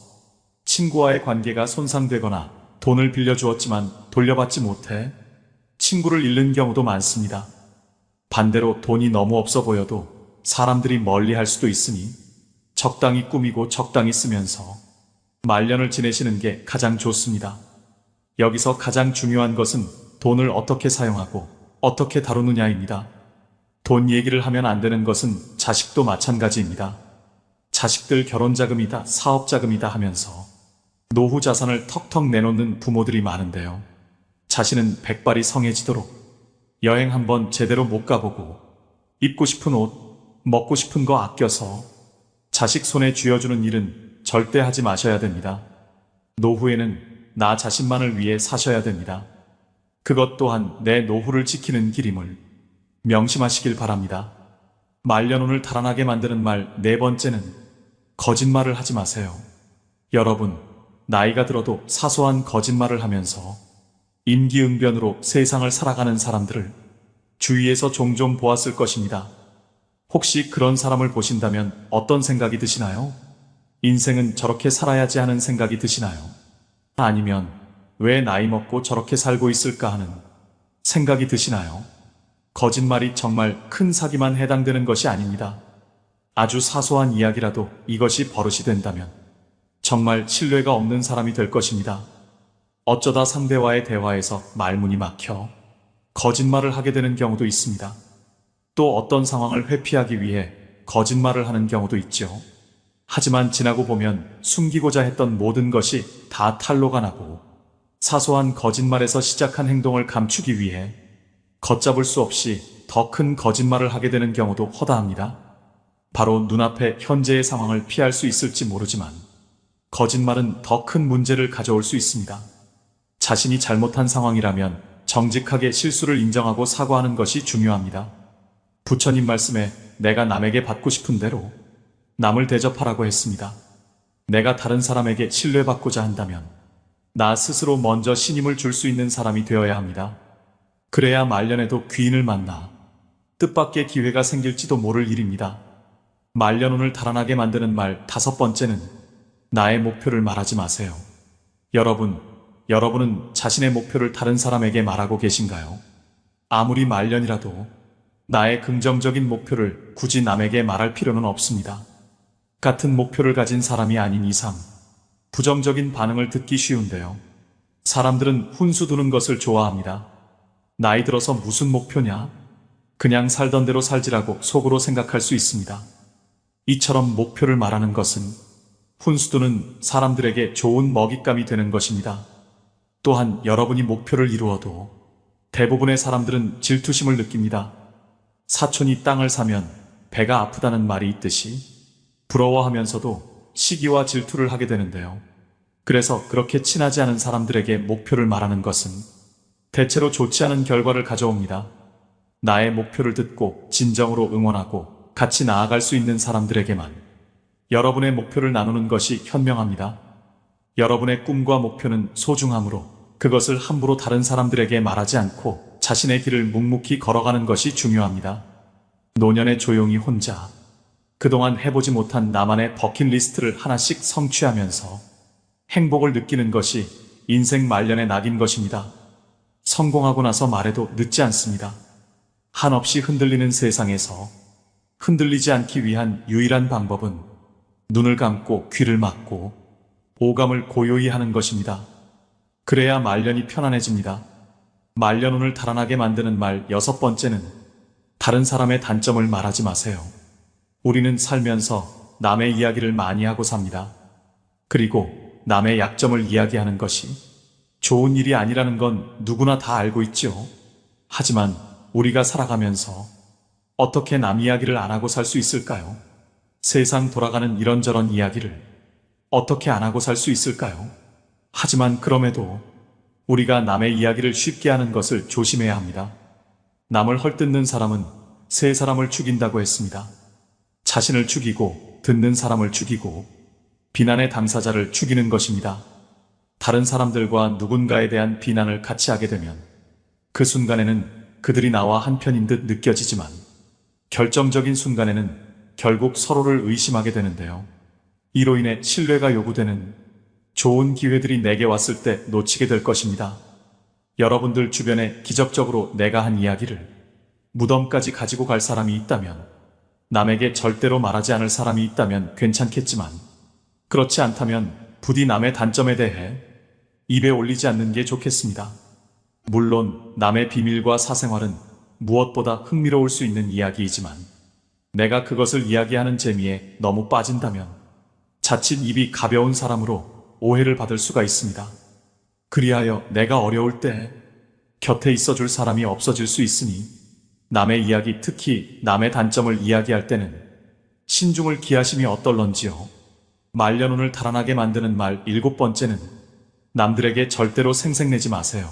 친구와의 관계가 손상되거나 돈을 빌려주었지만 돌려받지 못해 친구를 잃는 경우도 많습니다. 반대로 돈이 너무 없어 보여도 사람들이 멀리할 수도 있으니 적당히 꾸미고 적당히 쓰면서 말년을 지내시는 게 가장 좋습니다. 여기서 가장 중요한 것은 돈을 어떻게 사용하고 어떻게 다루느냐입니다. 돈 얘기를 하면 안 되는 것은 자식도 마찬가지입니다. 자식들 결혼자금이다, 사업자금이다 하면서 노후 자산을 턱턱 내놓는 부모들이 많은데요. 자신은 백발이 성해지도록 여행 한번 제대로 못 가보고 입고 싶은 옷, 먹고 싶은 거 아껴서 자식 손에 쥐어주는 일은 절대 하지 마셔야 됩니다. 노후에는 나 자신만을 위해 사셔야 됩니다. 그것 또한 내 노후를 지키는 길임을 명심하시길 바랍니다. 말년운을 달아나게 만드는 말 네 번째는 거짓말을 하지 마세요. 여러분, 나이가 들어도 사소한 거짓말을 하면서 임기응변으로 세상을 살아가는 사람들을 주위에서 종종 보았을 것입니다. 혹시 그런 사람을 보신다면 어떤 생각이 드시나요? 인생은 저렇게 살아야지 하는 생각이 드시나요? 아니면 왜 나이 먹고 저렇게 살고 있을까 하는 생각이 드시나요? 거짓말이 정말 큰 사기만 해당되는 것이 아닙니다. 아주 사소한 이야기라도 이것이 버릇이 된다면 정말 신뢰가 없는 사람이 될 것입니다. 어쩌다 상대와의 대화에서 말문이 막혀 거짓말을 하게 되는 경우도 있습니다. 또 어떤 상황을 회피하기 위해 거짓말을 하는 경우도 있죠. 하지만 지나고 보면 숨기고자 했던 모든 것이 다 탄로가 나고 사소한 거짓말에서 시작한 행동을 감추기 위해 걷잡을 수 없이 더 큰 거짓말을 하게 되는 경우도 허다합니다. 바로 눈앞의 현재의 상황을 피할 수 있을지 모르지만 거짓말은 더 큰 문제를 가져올 수 있습니다. 자신이 잘못한 상황이라면 정직하게 실수를 인정하고 사과하는 것이 중요합니다. 부처님 말씀에 내가 남에게 받고 싶은 대로 남을 대접하라고 했습니다. 내가 다른 사람에게 신뢰받고자 한다면 나 스스로 먼저 신임을 줄 수 있는 사람이 되어야 합니다. 그래야 말년에도 귀인을 만나 뜻밖의 기회가 생길지도 모를 일입니다. 말년운을 달아나게 만드는 말 다섯 번째는 나의 목표를 말하지 마세요. 여러분은 자신의 목표를 다른 사람에게 말하고 계신가요? 아무리 말년이라도 나의 긍정적인 목표를 굳이 남에게 말할 필요는 없습니다. 같은 목표를 가진 사람이 아닌 이상 부정적인 반응을 듣기 쉬운데요. 사람들은 훈수 두는 것을 좋아합니다. 나이 들어서 무슨 목표냐? 그냥 살던 대로 살지라고 속으로 생각할 수 있습니다. 이처럼 목표를 말하는 것은 훈수 두는 사람들에게 좋은 먹잇감이 되는 것입니다. 또한 여러분이 목표를 이루어도 대부분의 사람들은 질투심을 느낍니다. 사촌이 땅을 사면 배가 아프다는 말이 있듯이 부러워하면서도 시기와 질투를 하게 되는데요. 그래서 그렇게 친하지 않은 사람들에게 목표를 말하는 것은 대체로 좋지 않은 결과를 가져옵니다. 나의 목표를 듣고 진정으로 응원하고 같이 나아갈 수 있는 사람들에게만 여러분의 목표를 나누는 것이 현명합니다. 여러분의 꿈과 목표는 소중하므로 그것을 함부로 다른 사람들에게 말하지 않고 자신의 길을 묵묵히 걸어가는 것이 중요합니다. 노년에 조용히 혼자 그동안 해보지 못한 나만의 버킷리스트를 하나씩 성취하면서 행복을 느끼는 것이 인생 말년의 낙인 것입니다. 성공하고 나서 말해도 늦지 않습니다. 한없이 흔들리는 세상에서 흔들리지 않기 위한 유일한 방법은 눈을 감고 귀를 막고 오감을 고요히 하는 것입니다. 그래야 말년이 편안해집니다. 말년운을 달아나게 만드는 말 6번째는 다른 사람의 단점을 말하지 마세요. 우리는 살면서 남의 이야기를 많이 하고 삽니다. 그리고 남의 약점을 이야기하는 것이 좋은 일이 아니라는 건 누구나 다 알고 있죠. 하지만 우리가 살아가면서 어떻게 남 이야기를 안 하고 살 수 있을까요? 세상 돌아가는 이런저런 이야기를 어떻게 안 하고 살 수 있을까요? 하지만 그럼에도 우리가 남의 이야기를 쉽게 하는 것을 조심해야 합니다. 남을 헐뜯는 사람은 세 사람을 죽인다고 했습니다. 자신을 죽이고 듣는 사람을 죽이고 비난의 당사자를 죽이는 것입니다. 다른 사람들과 누군가에 대한 비난을 같이 하게 되면 그 순간에는 그들이 나와 한편인 듯 느껴지지만 결정적인 순간에는 결국 서로를 의심하게 되는데요. 이로 인해 신뢰가 요구되는 좋은 기회들이 내게 왔을 때 놓치게 될 것입니다. 여러분들 주변에 기적적으로 내가 한 이야기를 무덤까지 가지고 갈 사람이 있다면, 남에게 절대로 말하지 않을 사람이 있다면 괜찮겠지만, 그렇지 않다면 부디 남의 단점에 대해 입에 올리지 않는 게 좋겠습니다. 물론 남의 비밀과 사생활은 무엇보다 흥미로울 수 있는 이야기이지만 내가 그것을 이야기하는 재미에 너무 빠진다면 자칫 입이 가벼운 사람으로 오해를 받을 수가 있습니다. 그리하여 내가 어려울 때 곁에 있어줄 사람이 없어질 수 있으니 남의 이야기, 특히 남의 단점을 이야기할 때는 신중을 기하심이 어떨런지요. 말년운을 달아나게 만드는 말 7번째는 남들에게 절대로 생색내지 마세요.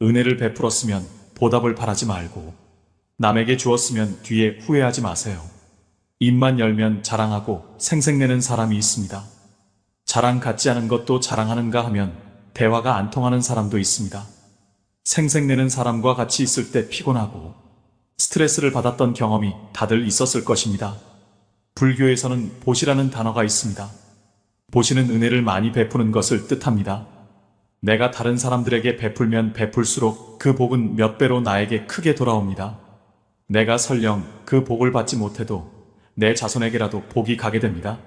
은혜를 베풀었으면 보답을 바라지 말고 남에게 주었으면 뒤에 후회하지 마세요. 입만 열면 자랑하고 생색내는 사람이 있습니다. 자랑 같지 않은 것도 자랑하는가 하면 대화가 안 통하는 사람도 있습니다. 생색내는 사람과 같이 있을 때 피곤하고 스트레스를 받았던 경험이 다들 있었을 것입니다. 불교에서는 보시라는 단어가 있습니다. 보시는 은혜를 많이 베푸는 것을 뜻합니다. 내가 다른 사람들에게 베풀면 베풀수록 그 복은 몇 배로 나에게 크게 돌아옵니다. 내가 설령 그 복을 받지 못해도 내 자손에게라도 복이 가게 됩니다.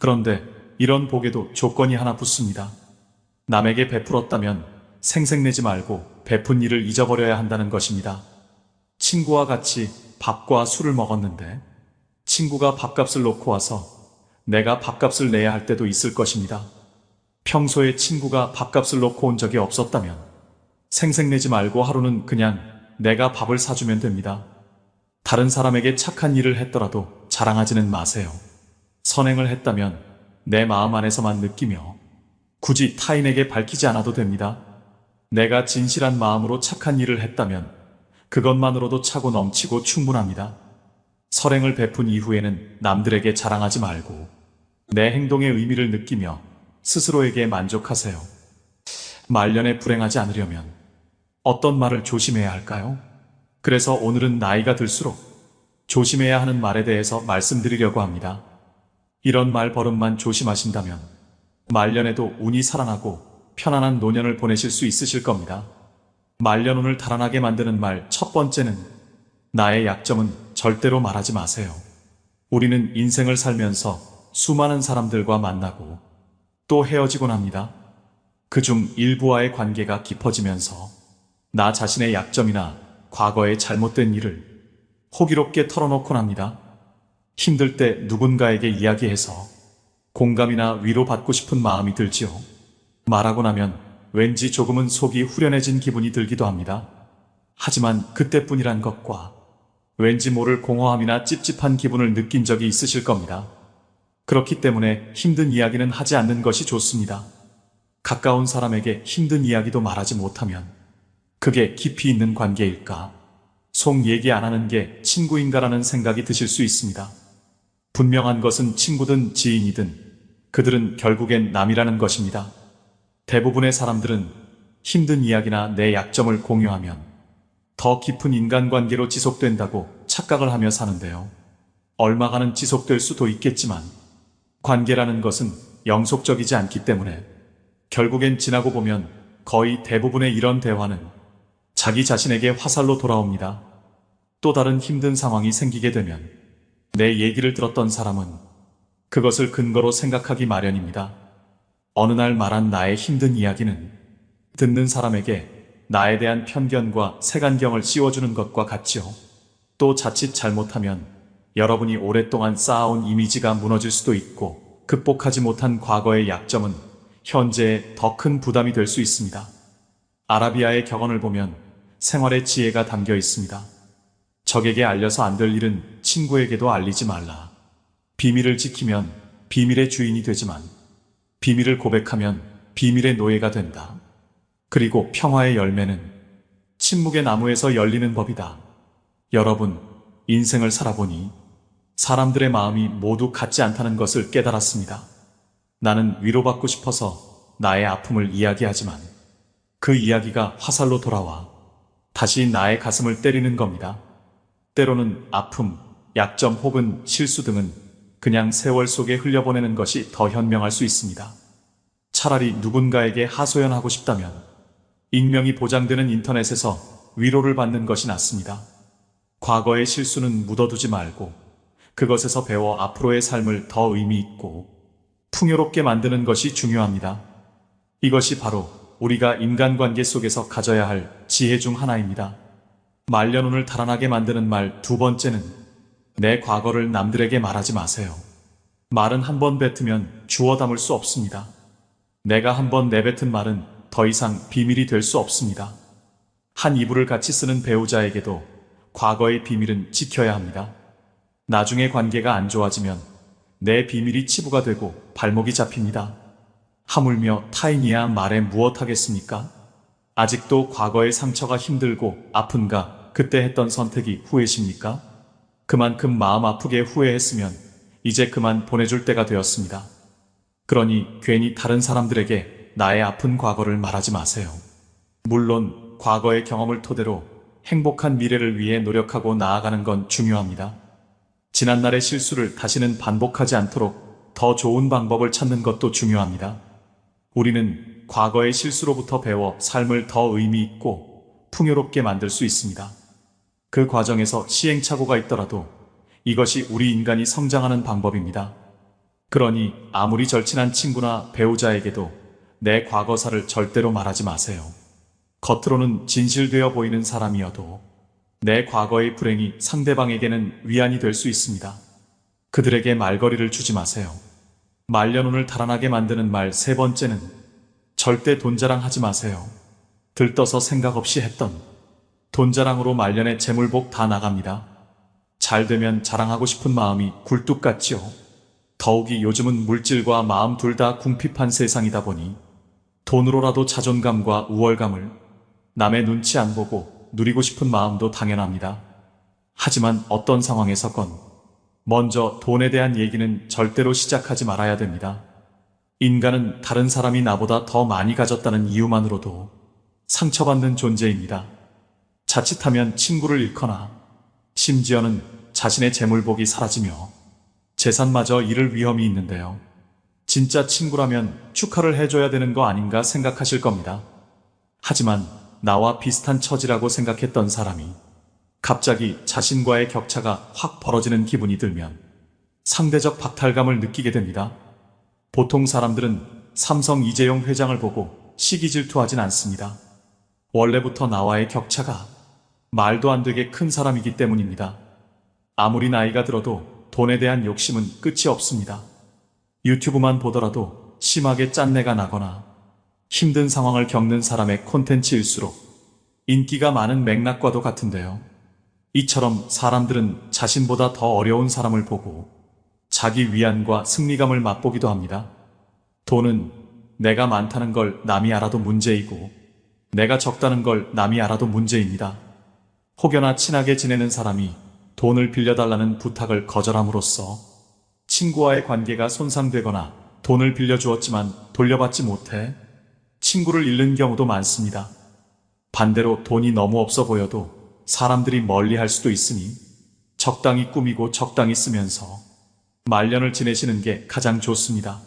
그런데 이런 복에도 조건이 하나 붙습니다. 남에게 베풀었다면 생색내지 말고 베푼 일을 잊어버려야 한다는 것입니다. 친구와 같이 밥과 술을 먹었는데 친구가 밥값을 놓고 와서 내가 밥값을 내야 할 때도 있을 것입니다. 평소에 친구가 밥값을 놓고 온 적이 없었다면 생색내지 말고 하루는 그냥 내가 밥을 사주면 됩니다. 다른 사람에게 착한 일을 했더라도 자랑하지는 마세요. 선행을 했다면 내 마음 안에서만 느끼며 굳이 타인에게 밝히지 않아도 됩니다. 내가 진실한 마음으로 착한 일을 했다면 그것만으로도 차고 넘치고 충분합니다. 선행을 베푼 이후에는 남들에게 자랑하지 말고 내 행동의 의미를 느끼며 스스로에게 만족하세요. 말년에 불행하지 않으려면 어떤 말을 조심해야 할까요? 그래서 오늘은 나이가 들수록 조심해야 하는 말에 대해서 말씀드리려고 합니다. 이런 말 버릇만 조심하신다면 말년에도 운이 살아나고 편안한 노년을 보내실 수 있으실 겁니다. 말년운을 달아나게 만드는 말 첫 번째는 나의 약점은 절대로 말하지 마세요. 우리는 인생을 살면서 수많은 사람들과 만나고 또 헤어지곤 합니다. 그중 일부와의 관계가 깊어지면서 나 자신의 약점이나 과거의 잘못된 일을 호기롭게 털어놓곤 합니다. 힘들 때 누군가에게 이야기해서 공감이나 위로받고 싶은 마음이 들지요. 말하고 나면 왠지 조금은 속이 후련해진 기분이 들기도 합니다. 하지만 그때뿐이란 것과 왠지 모를 공허함이나 찝찝한 기분을 느낀 적이 있으실 겁니다. 그렇기 때문에 힘든 이야기는 하지 않는 것이 좋습니다. 가까운 사람에게 힘든 이야기도 말하지 못하면 그게 깊이 있는 관계일까? 속 얘기 안 하는 게 친구인가라는 생각이 드실 수 있습니다. 분명한 것은 친구든 지인이든 그들은 결국엔 남이라는 것입니다. 대부분의 사람들은 힘든 이야기나 내 약점을 공유하면 더 깊은 인간관계로 지속된다고 착각을 하며 사는데요. 얼마간은 지속될 수도 있겠지만 관계라는 것은 영속적이지 않기 때문에 결국엔 지나고 보면 거의 대부분의 이런 대화는 자기 자신에게 화살로 돌아옵니다. 또 다른 힘든 상황이 생기게 되면 내 얘기를 들었던 사람은 그것을 근거로 생각하기 마련입니다. 어느 날 말한 나의 힘든 이야기는 듣는 사람에게 나에 대한 편견과 색안경을 씌워주는 것과 같지요. 또 자칫 잘못하면 여러분이 오랫동안 쌓아온 이미지가 무너질 수도 있고 극복하지 못한 과거의 약점은 현재에 더 큰 부담이 될 수 있습니다. 아라비아의 격언을 보면 생활의 지혜가 담겨 있습니다. 적에게 알려서 안 될 일은 친구에게도 알리지 말라. 비밀을 지키면 비밀의 주인이 되지만 비밀을 고백하면 비밀의 노예가 된다. 그리고 평화의 열매는 침묵의 나무에서 열리는 법이다. 여러분, 인생을 살아보니 사람들의 마음이 모두 같지 않다는 것을 깨달았습니다. 나는 위로받고 싶어서 나의 아픔을 이야기하지만 그 이야기가 화살로 돌아와 다시 나의 가슴을 때리는 겁니다. 때로는 아픔, 약점 혹은 실수 등은 그냥 세월 속에 흘려보내는 것이 더 현명할 수 있습니다. 차라리 누군가에게 하소연하고 싶다면 익명이 보장되는 인터넷에서 위로를 받는 것이 낫습니다. 과거의 실수는 묻어두지 말고 그것에서 배워 앞으로의 삶을 더 의미 있고 풍요롭게 만드는 것이 중요합니다. 이것이 바로 우리가 인간관계 속에서 가져야 할 지혜 중 하나입니다. 말년운을 달아나게 만드는 말 두 번째는 내 과거를 남들에게 말하지 마세요. 말은 한 번 뱉으면 주워 담을 수 없습니다. 내가 한 번 내뱉은 말은 더 이상 비밀이 될 수 없습니다. 한 이불을 같이 쓰는 배우자에게도 과거의 비밀은 지켜야 합니다. 나중에 관계가 안 좋아지면 내 비밀이 치부가 되고 발목이 잡힙니다. 하물며 타인이야 말해 무엇하겠습니까? 아직도 과거의 상처가 힘들고 아픈가 그때 했던 선택이 후회십니까? 그만큼 마음 아프게 후회했으면 이제 그만 보내줄 때가 되었습니다. 그러니 괜히 다른 사람들에게 나의 아픈 과거를 말하지 마세요. 물론 과거의 경험을 토대로 행복한 미래를 위해 노력하고 나아가는 건 중요합니다. 지난날의 실수를 다시는 반복하지 않도록 더 좋은 방법을 찾는 것도 중요합니다. 우리는 과거의 실수로부터 배워 삶을 더 의미 있고 풍요롭게 만들 수 있습니다. 그 과정에서 시행착오가 있더라도 이것이 우리 인간이 성장하는 방법입니다. 그러니 아무리 절친한 친구나 배우자에게도 내 과거사를 절대로 말하지 마세요. 겉으로는 진실되어 보이는 사람이어도 내 과거의 불행이 상대방에게는 위안이 될 수 있습니다. 그들에게 말거리를 주지 마세요. 말년운을 달아나게 만드는 말 세 번째는 절대 돈 자랑하지 마세요. 들떠서 생각 없이 했던 돈 자랑으로 말년의 재물복 다 나갑니다. 잘 되면 자랑하고 싶은 마음이 굴뚝 같지요. 더욱이 요즘은 물질과 마음 둘 다 궁핍한 세상이다 보니 돈으로라도 자존감과 우월감을 남의 눈치 안 보고 누리고 싶은 마음도 당연합니다. 하지만 어떤 상황에서건 먼저 돈에 대한 얘기는 절대로 시작하지 말아야 됩니다. 인간은 다른 사람이 나보다 더 많이 가졌다는 이유만으로도 상처받는 존재입니다. 자칫하면 친구를 잃거나 심지어는 자신의 재물복이 사라지며 재산마저 잃을 위험이 있는데요. 진짜 친구라면 축하를 해줘야 되는 거 아닌가 생각하실 겁니다. 하지만 나와 비슷한 처지라고 생각했던 사람이 갑자기 자신과의 격차가 확 벌어지는 기분이 들면 상대적 박탈감을 느끼게 됩니다. 보통 사람들은 삼성 이재용 회장을 보고 시기 질투하진 않습니다. 원래부터 나와의 격차가 말도 안 되게 큰 사람이기 때문입니다. 아무리 나이가 들어도 돈에 대한 욕심은 끝이 없습니다. 유튜브만 보더라도 심하게 짠내가 나거나 힘든 상황을 겪는 사람의 콘텐츠일수록 인기가 많은 맥락과도 같은데요. 이처럼 사람들은 자신보다 더 어려운 사람을 보고 자기 위안과 승리감을 맛보기도 합니다. 돈은 내가 많다는 걸 남이 알아도 문제이고 내가 적다는 걸 남이 알아도 문제입니다. 혹여나 친하게 지내는 사람이 돈을 빌려달라는 부탁을 거절함으로써 친구와의 관계가 손상되거나 돈을 빌려주었지만 돌려받지 못해 친구를 잃는 경우도 많습니다. 반대로 돈이 너무 없어 보여도 사람들이 멀리할 수도 있으니 적당히 꾸미고 적당히 쓰면서 말년을 지내시는 게 가장 좋습니다.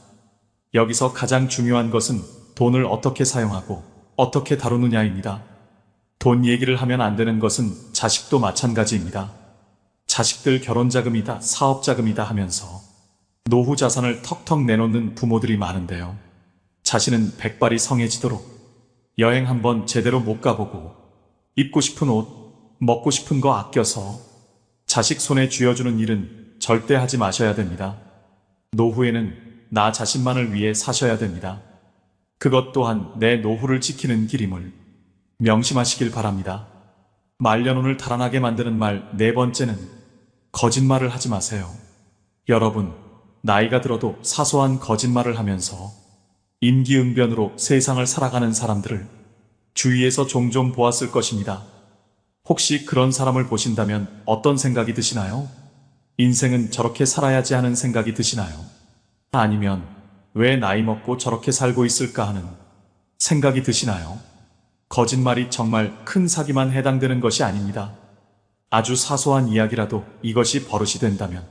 여기서 가장 중요한 것은 돈을 어떻게 사용하고 어떻게 다루느냐입니다. 돈 얘기를 하면 안 되는 것은 자식도 마찬가지입니다. 자식들 결혼자금이다, 사업자금이다 하면서 노후 자산을 턱턱 내놓는 부모들이 많은데요. 자신은 백발이 성해지도록 여행 한번 제대로 못 가보고 입고 싶은 옷, 먹고 싶은 거 아껴서 자식 손에 쥐어주는 일은 절대 하지 마셔야 됩니다. 노후에는 나 자신만을 위해 사셔야 됩니다. 그것 또한 내 노후를 지키는 길임을 명심하시길 바랍니다. 말년운을 달아나게 만드는 말 네 번째는 거짓말을 하지 마세요. 여러분, 나이가 들어도 사소한 거짓말을 하면서 임기응변으로 세상을 살아가는 사람들을 주위에서 종종 보았을 것입니다. 혹시 그런 사람을 보신다면 어떤 생각이 드시나요? 인생은 저렇게 살아야지 하는 생각이 드시나요? 아니면 왜 나이 먹고 저렇게 살고 있을까 하는 생각이 드시나요? 거짓말이 정말 큰 사기만 해당되는 것이 아닙니다. 아주 사소한 이야기라도 이것이 버릇이 된다면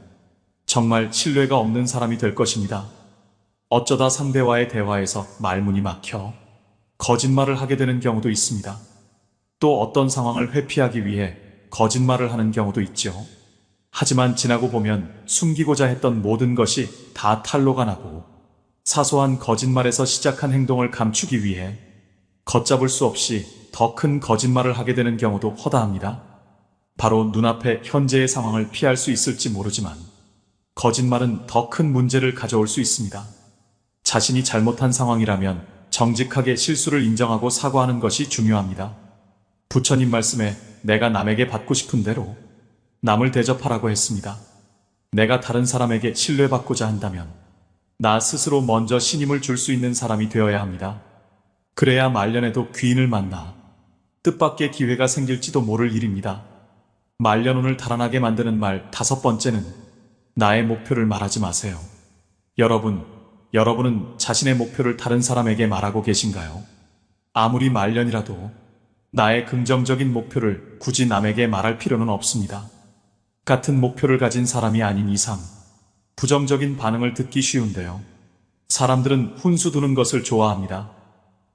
정말 신뢰가 없는 사람이 될 것입니다. 어쩌다 상대와의 대화에서 말문이 막혀 거짓말을 하게 되는 경우도 있습니다. 또 어떤 상황을 회피하기 위해 거짓말을 하는 경우도 있죠. 하지만 지나고 보면 숨기고자 했던 모든 것이 다 탄로가 나고 사소한 거짓말에서 시작한 행동을 감추기 위해 걷잡을 수 없이 더 큰 거짓말을 하게 되는 경우도 허다합니다. 바로 눈앞에 현재의 상황을 피할 수 있을지 모르지만 거짓말은 더 큰 문제를 가져올 수 있습니다. 자신이 잘못한 상황이라면 정직하게 실수를 인정하고 사과하는 것이 중요합니다. 부처님 말씀에 내가 남에게 받고 싶은 대로 남을 대접하라고 했습니다. 내가 다른 사람에게 신뢰받고자 한다면 나 스스로 먼저 신임을 줄 수 있는 사람이 되어야 합니다. 그래야 말년에도 귀인을 만나 뜻밖의 기회가 생길지도 모를 일입니다. 말년운을 달아나게 만드는 말 다섯 번째는 나의 목표를 말하지 마세요. 여러분은 자신의 목표를 다른 사람에게 말하고 계신가요? 아무리 말년이라도 나의 긍정적인 목표를 굳이 남에게 말할 필요는 없습니다. 같은 목표를 가진 사람이 아닌 이상 부정적인 반응을 듣기 쉬운데요. 사람들은 훈수 두는 것을 좋아합니다.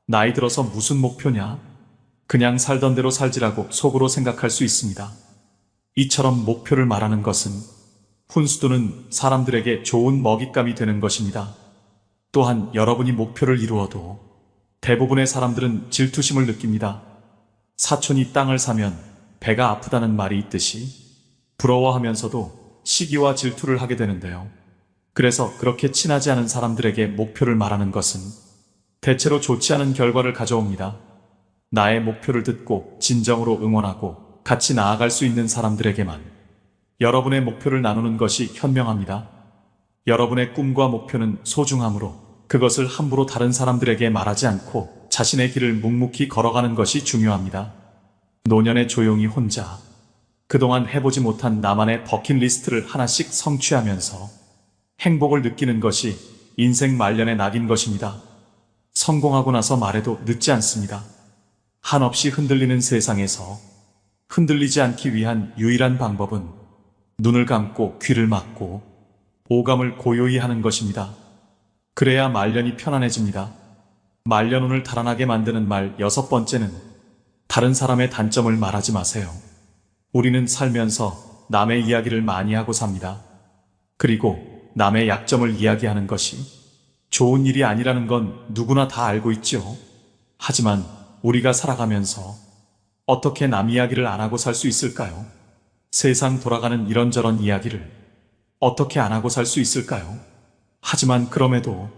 나이 들어서 무슨 목표냐? 그냥 살던 대로 살지라고 속으로 생각할 수 있습니다. 이처럼 목표를 말하는 것은 훈수두는 사람들에게 좋은 먹잇감이 되는 것입니다. 또한 여러분이 목표를 이루어도 대부분의 사람들은 질투심을 느낍니다. 사촌이 땅을 사면 배가 아프다는 말이 있듯이 부러워하면서도 시기와 질투를 하게 되는데요. 그래서 그렇게 친하지 않은 사람들에게 목표를 말하는 것은 대체로 좋지 않은 결과를 가져옵니다. 나의 목표를 듣고 진정으로 응원하고 같이 나아갈 수 있는 사람들에게만 여러분의 목표를 나누는 것이 현명합니다. 여러분의 꿈과 목표는 소중하므로 그것을 함부로 다른 사람들에게 말하지 않고 자신의 길을 묵묵히 걸어가는 것이 중요합니다. 노년에 조용히 혼자 그동안 해보지 못한 나만의 버킷리스트를 하나씩 성취하면서 행복을 느끼는 것이 인생 말년의 낙인 것입니다. 성공하고 나서 말해도 늦지 않습니다. 한없이 흔들리는 세상에서 흔들리지 않기 위한 유일한 방법은 눈을 감고 귀를 막고 오감을 고요히 하는 것입니다. 그래야 말년이 편안해집니다. 말년운을 달아나게 만드는 말 여섯 번째는 다른 사람의 단점을 말하지 마세요. 우리는 살면서 남의 이야기를 많이 하고 삽니다. 그리고 남의 약점을 이야기하는 것이 좋은 일이 아니라는 건 누구나 다 알고 있죠. 하지만 우리가 살아가면서 어떻게 남 이야기를 안 하고 살 수 있을까요? 세상 돌아가는 이런저런 이야기를 어떻게 안 하고 살 수 있을까요? 하지만 그럼에도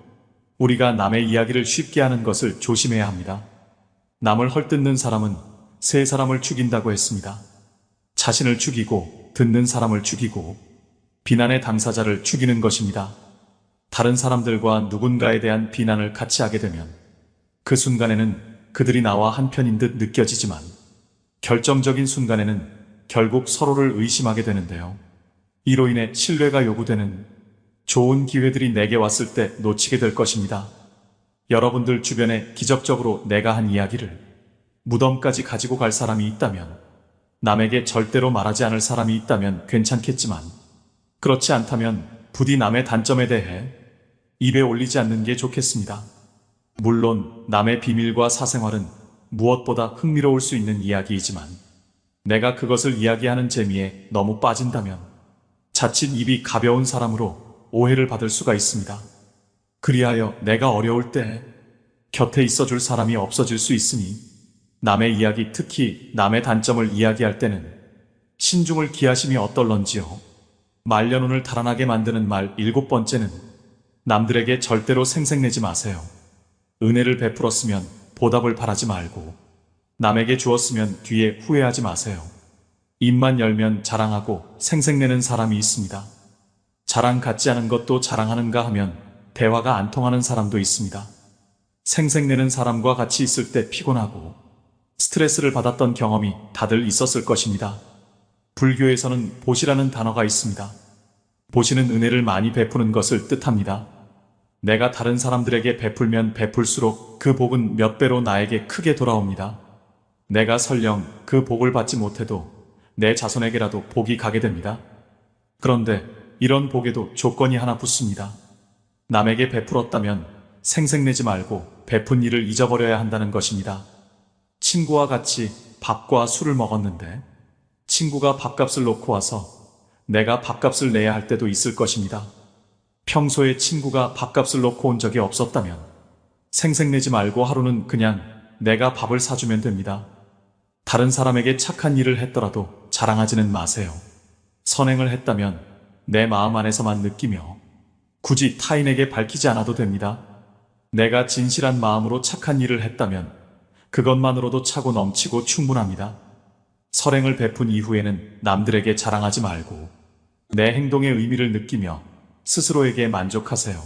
우리가 남의 이야기를 쉽게 하는 것을 조심해야 합니다. 남을 헐뜯는 사람은 세 사람을 죽인다고 했습니다. 자신을 죽이고 듣는 사람을 죽이고 비난의 당사자를 죽이는 것입니다. 다른 사람들과 누군가에 대한 비난을 같이 하게 되면 그 순간에는 그들이 나와 한편인 듯 느껴지지만 결정적인 순간에는 결국 서로를 의심하게 되는데요. 이로 인해 신뢰가 요구되는 좋은 기회들이 내게 왔을 때 놓치게 될 것입니다. 여러분들 주변에 기적적으로 내가 한 이야기를 무덤까지 가지고 갈 사람이 있다면, 남에게 절대로 말하지 않을 사람이 있다면 괜찮겠지만, 그렇지 않다면 부디 남의 단점에 대해 입에 올리지 않는 게 좋겠습니다. 물론 남의 비밀과 사생활은 무엇보다 흥미로울 수 있는 이야기이지만 내가 그것을 이야기하는 재미에 너무 빠진다면 자칫 입이 가벼운 사람으로 오해를 받을 수가 있습니다. 그리하여 내가 어려울 때 곁에 있어줄 사람이 없어질 수 있으니 남의 이야기, 특히 남의 단점을 이야기할 때는 신중을 기하심이 어떨런지요. 말년운을 달아나게 만드는 말 7번째는 남들에게 절대로 생색내지 마세요. 은혜를 베풀었으면 보답을 바라지 말고 남에게 주었으면 뒤에 후회하지 마세요. 입만 열면 자랑하고 생색내는 사람이 있습니다. 자랑 같지 않은 것도 자랑하는가 하면 대화가 안 통하는 사람도 있습니다. 생색내는 사람과 같이 있을 때 피곤하고 스트레스를 받았던 경험이 다들 있었을 것입니다. 불교에서는 보시라는 단어가 있습니다. 보시는 은혜를 많이 베푸는 것을 뜻합니다. 내가 다른 사람들에게 베풀면 베풀수록 그 복은 몇 배로 나에게 크게 돌아옵니다. 내가 설령 그 복을 받지 못해도 내 자손에게라도 복이 가게 됩니다. 그런데 이런 복에도 조건이 하나 붙습니다. 남에게 베풀었다면 생색내지 말고 베푼 일을 잊어버려야 한다는 것입니다. 친구와 같이 밥과 술을 먹었는데 친구가 밥값을 놓고 와서 내가 밥값을 내야 할 때도 있을 것입니다. 평소에 친구가 밥값을 놓고 온 적이 없었다면 생색내지 말고 하루는 그냥 내가 밥을 사주면 됩니다. 다른 사람에게 착한 일을 했더라도 자랑하지는 마세요. 선행을 했다면 내 마음 안에서만 느끼며 굳이 타인에게 밝히지 않아도 됩니다. 내가 진실한 마음으로 착한 일을 했다면 그것만으로도 차고 넘치고 충분합니다. 선행을 베푼 이후에는 남들에게 자랑하지 말고 내 행동의 의미를 느끼며 스스로에게 만족하세요.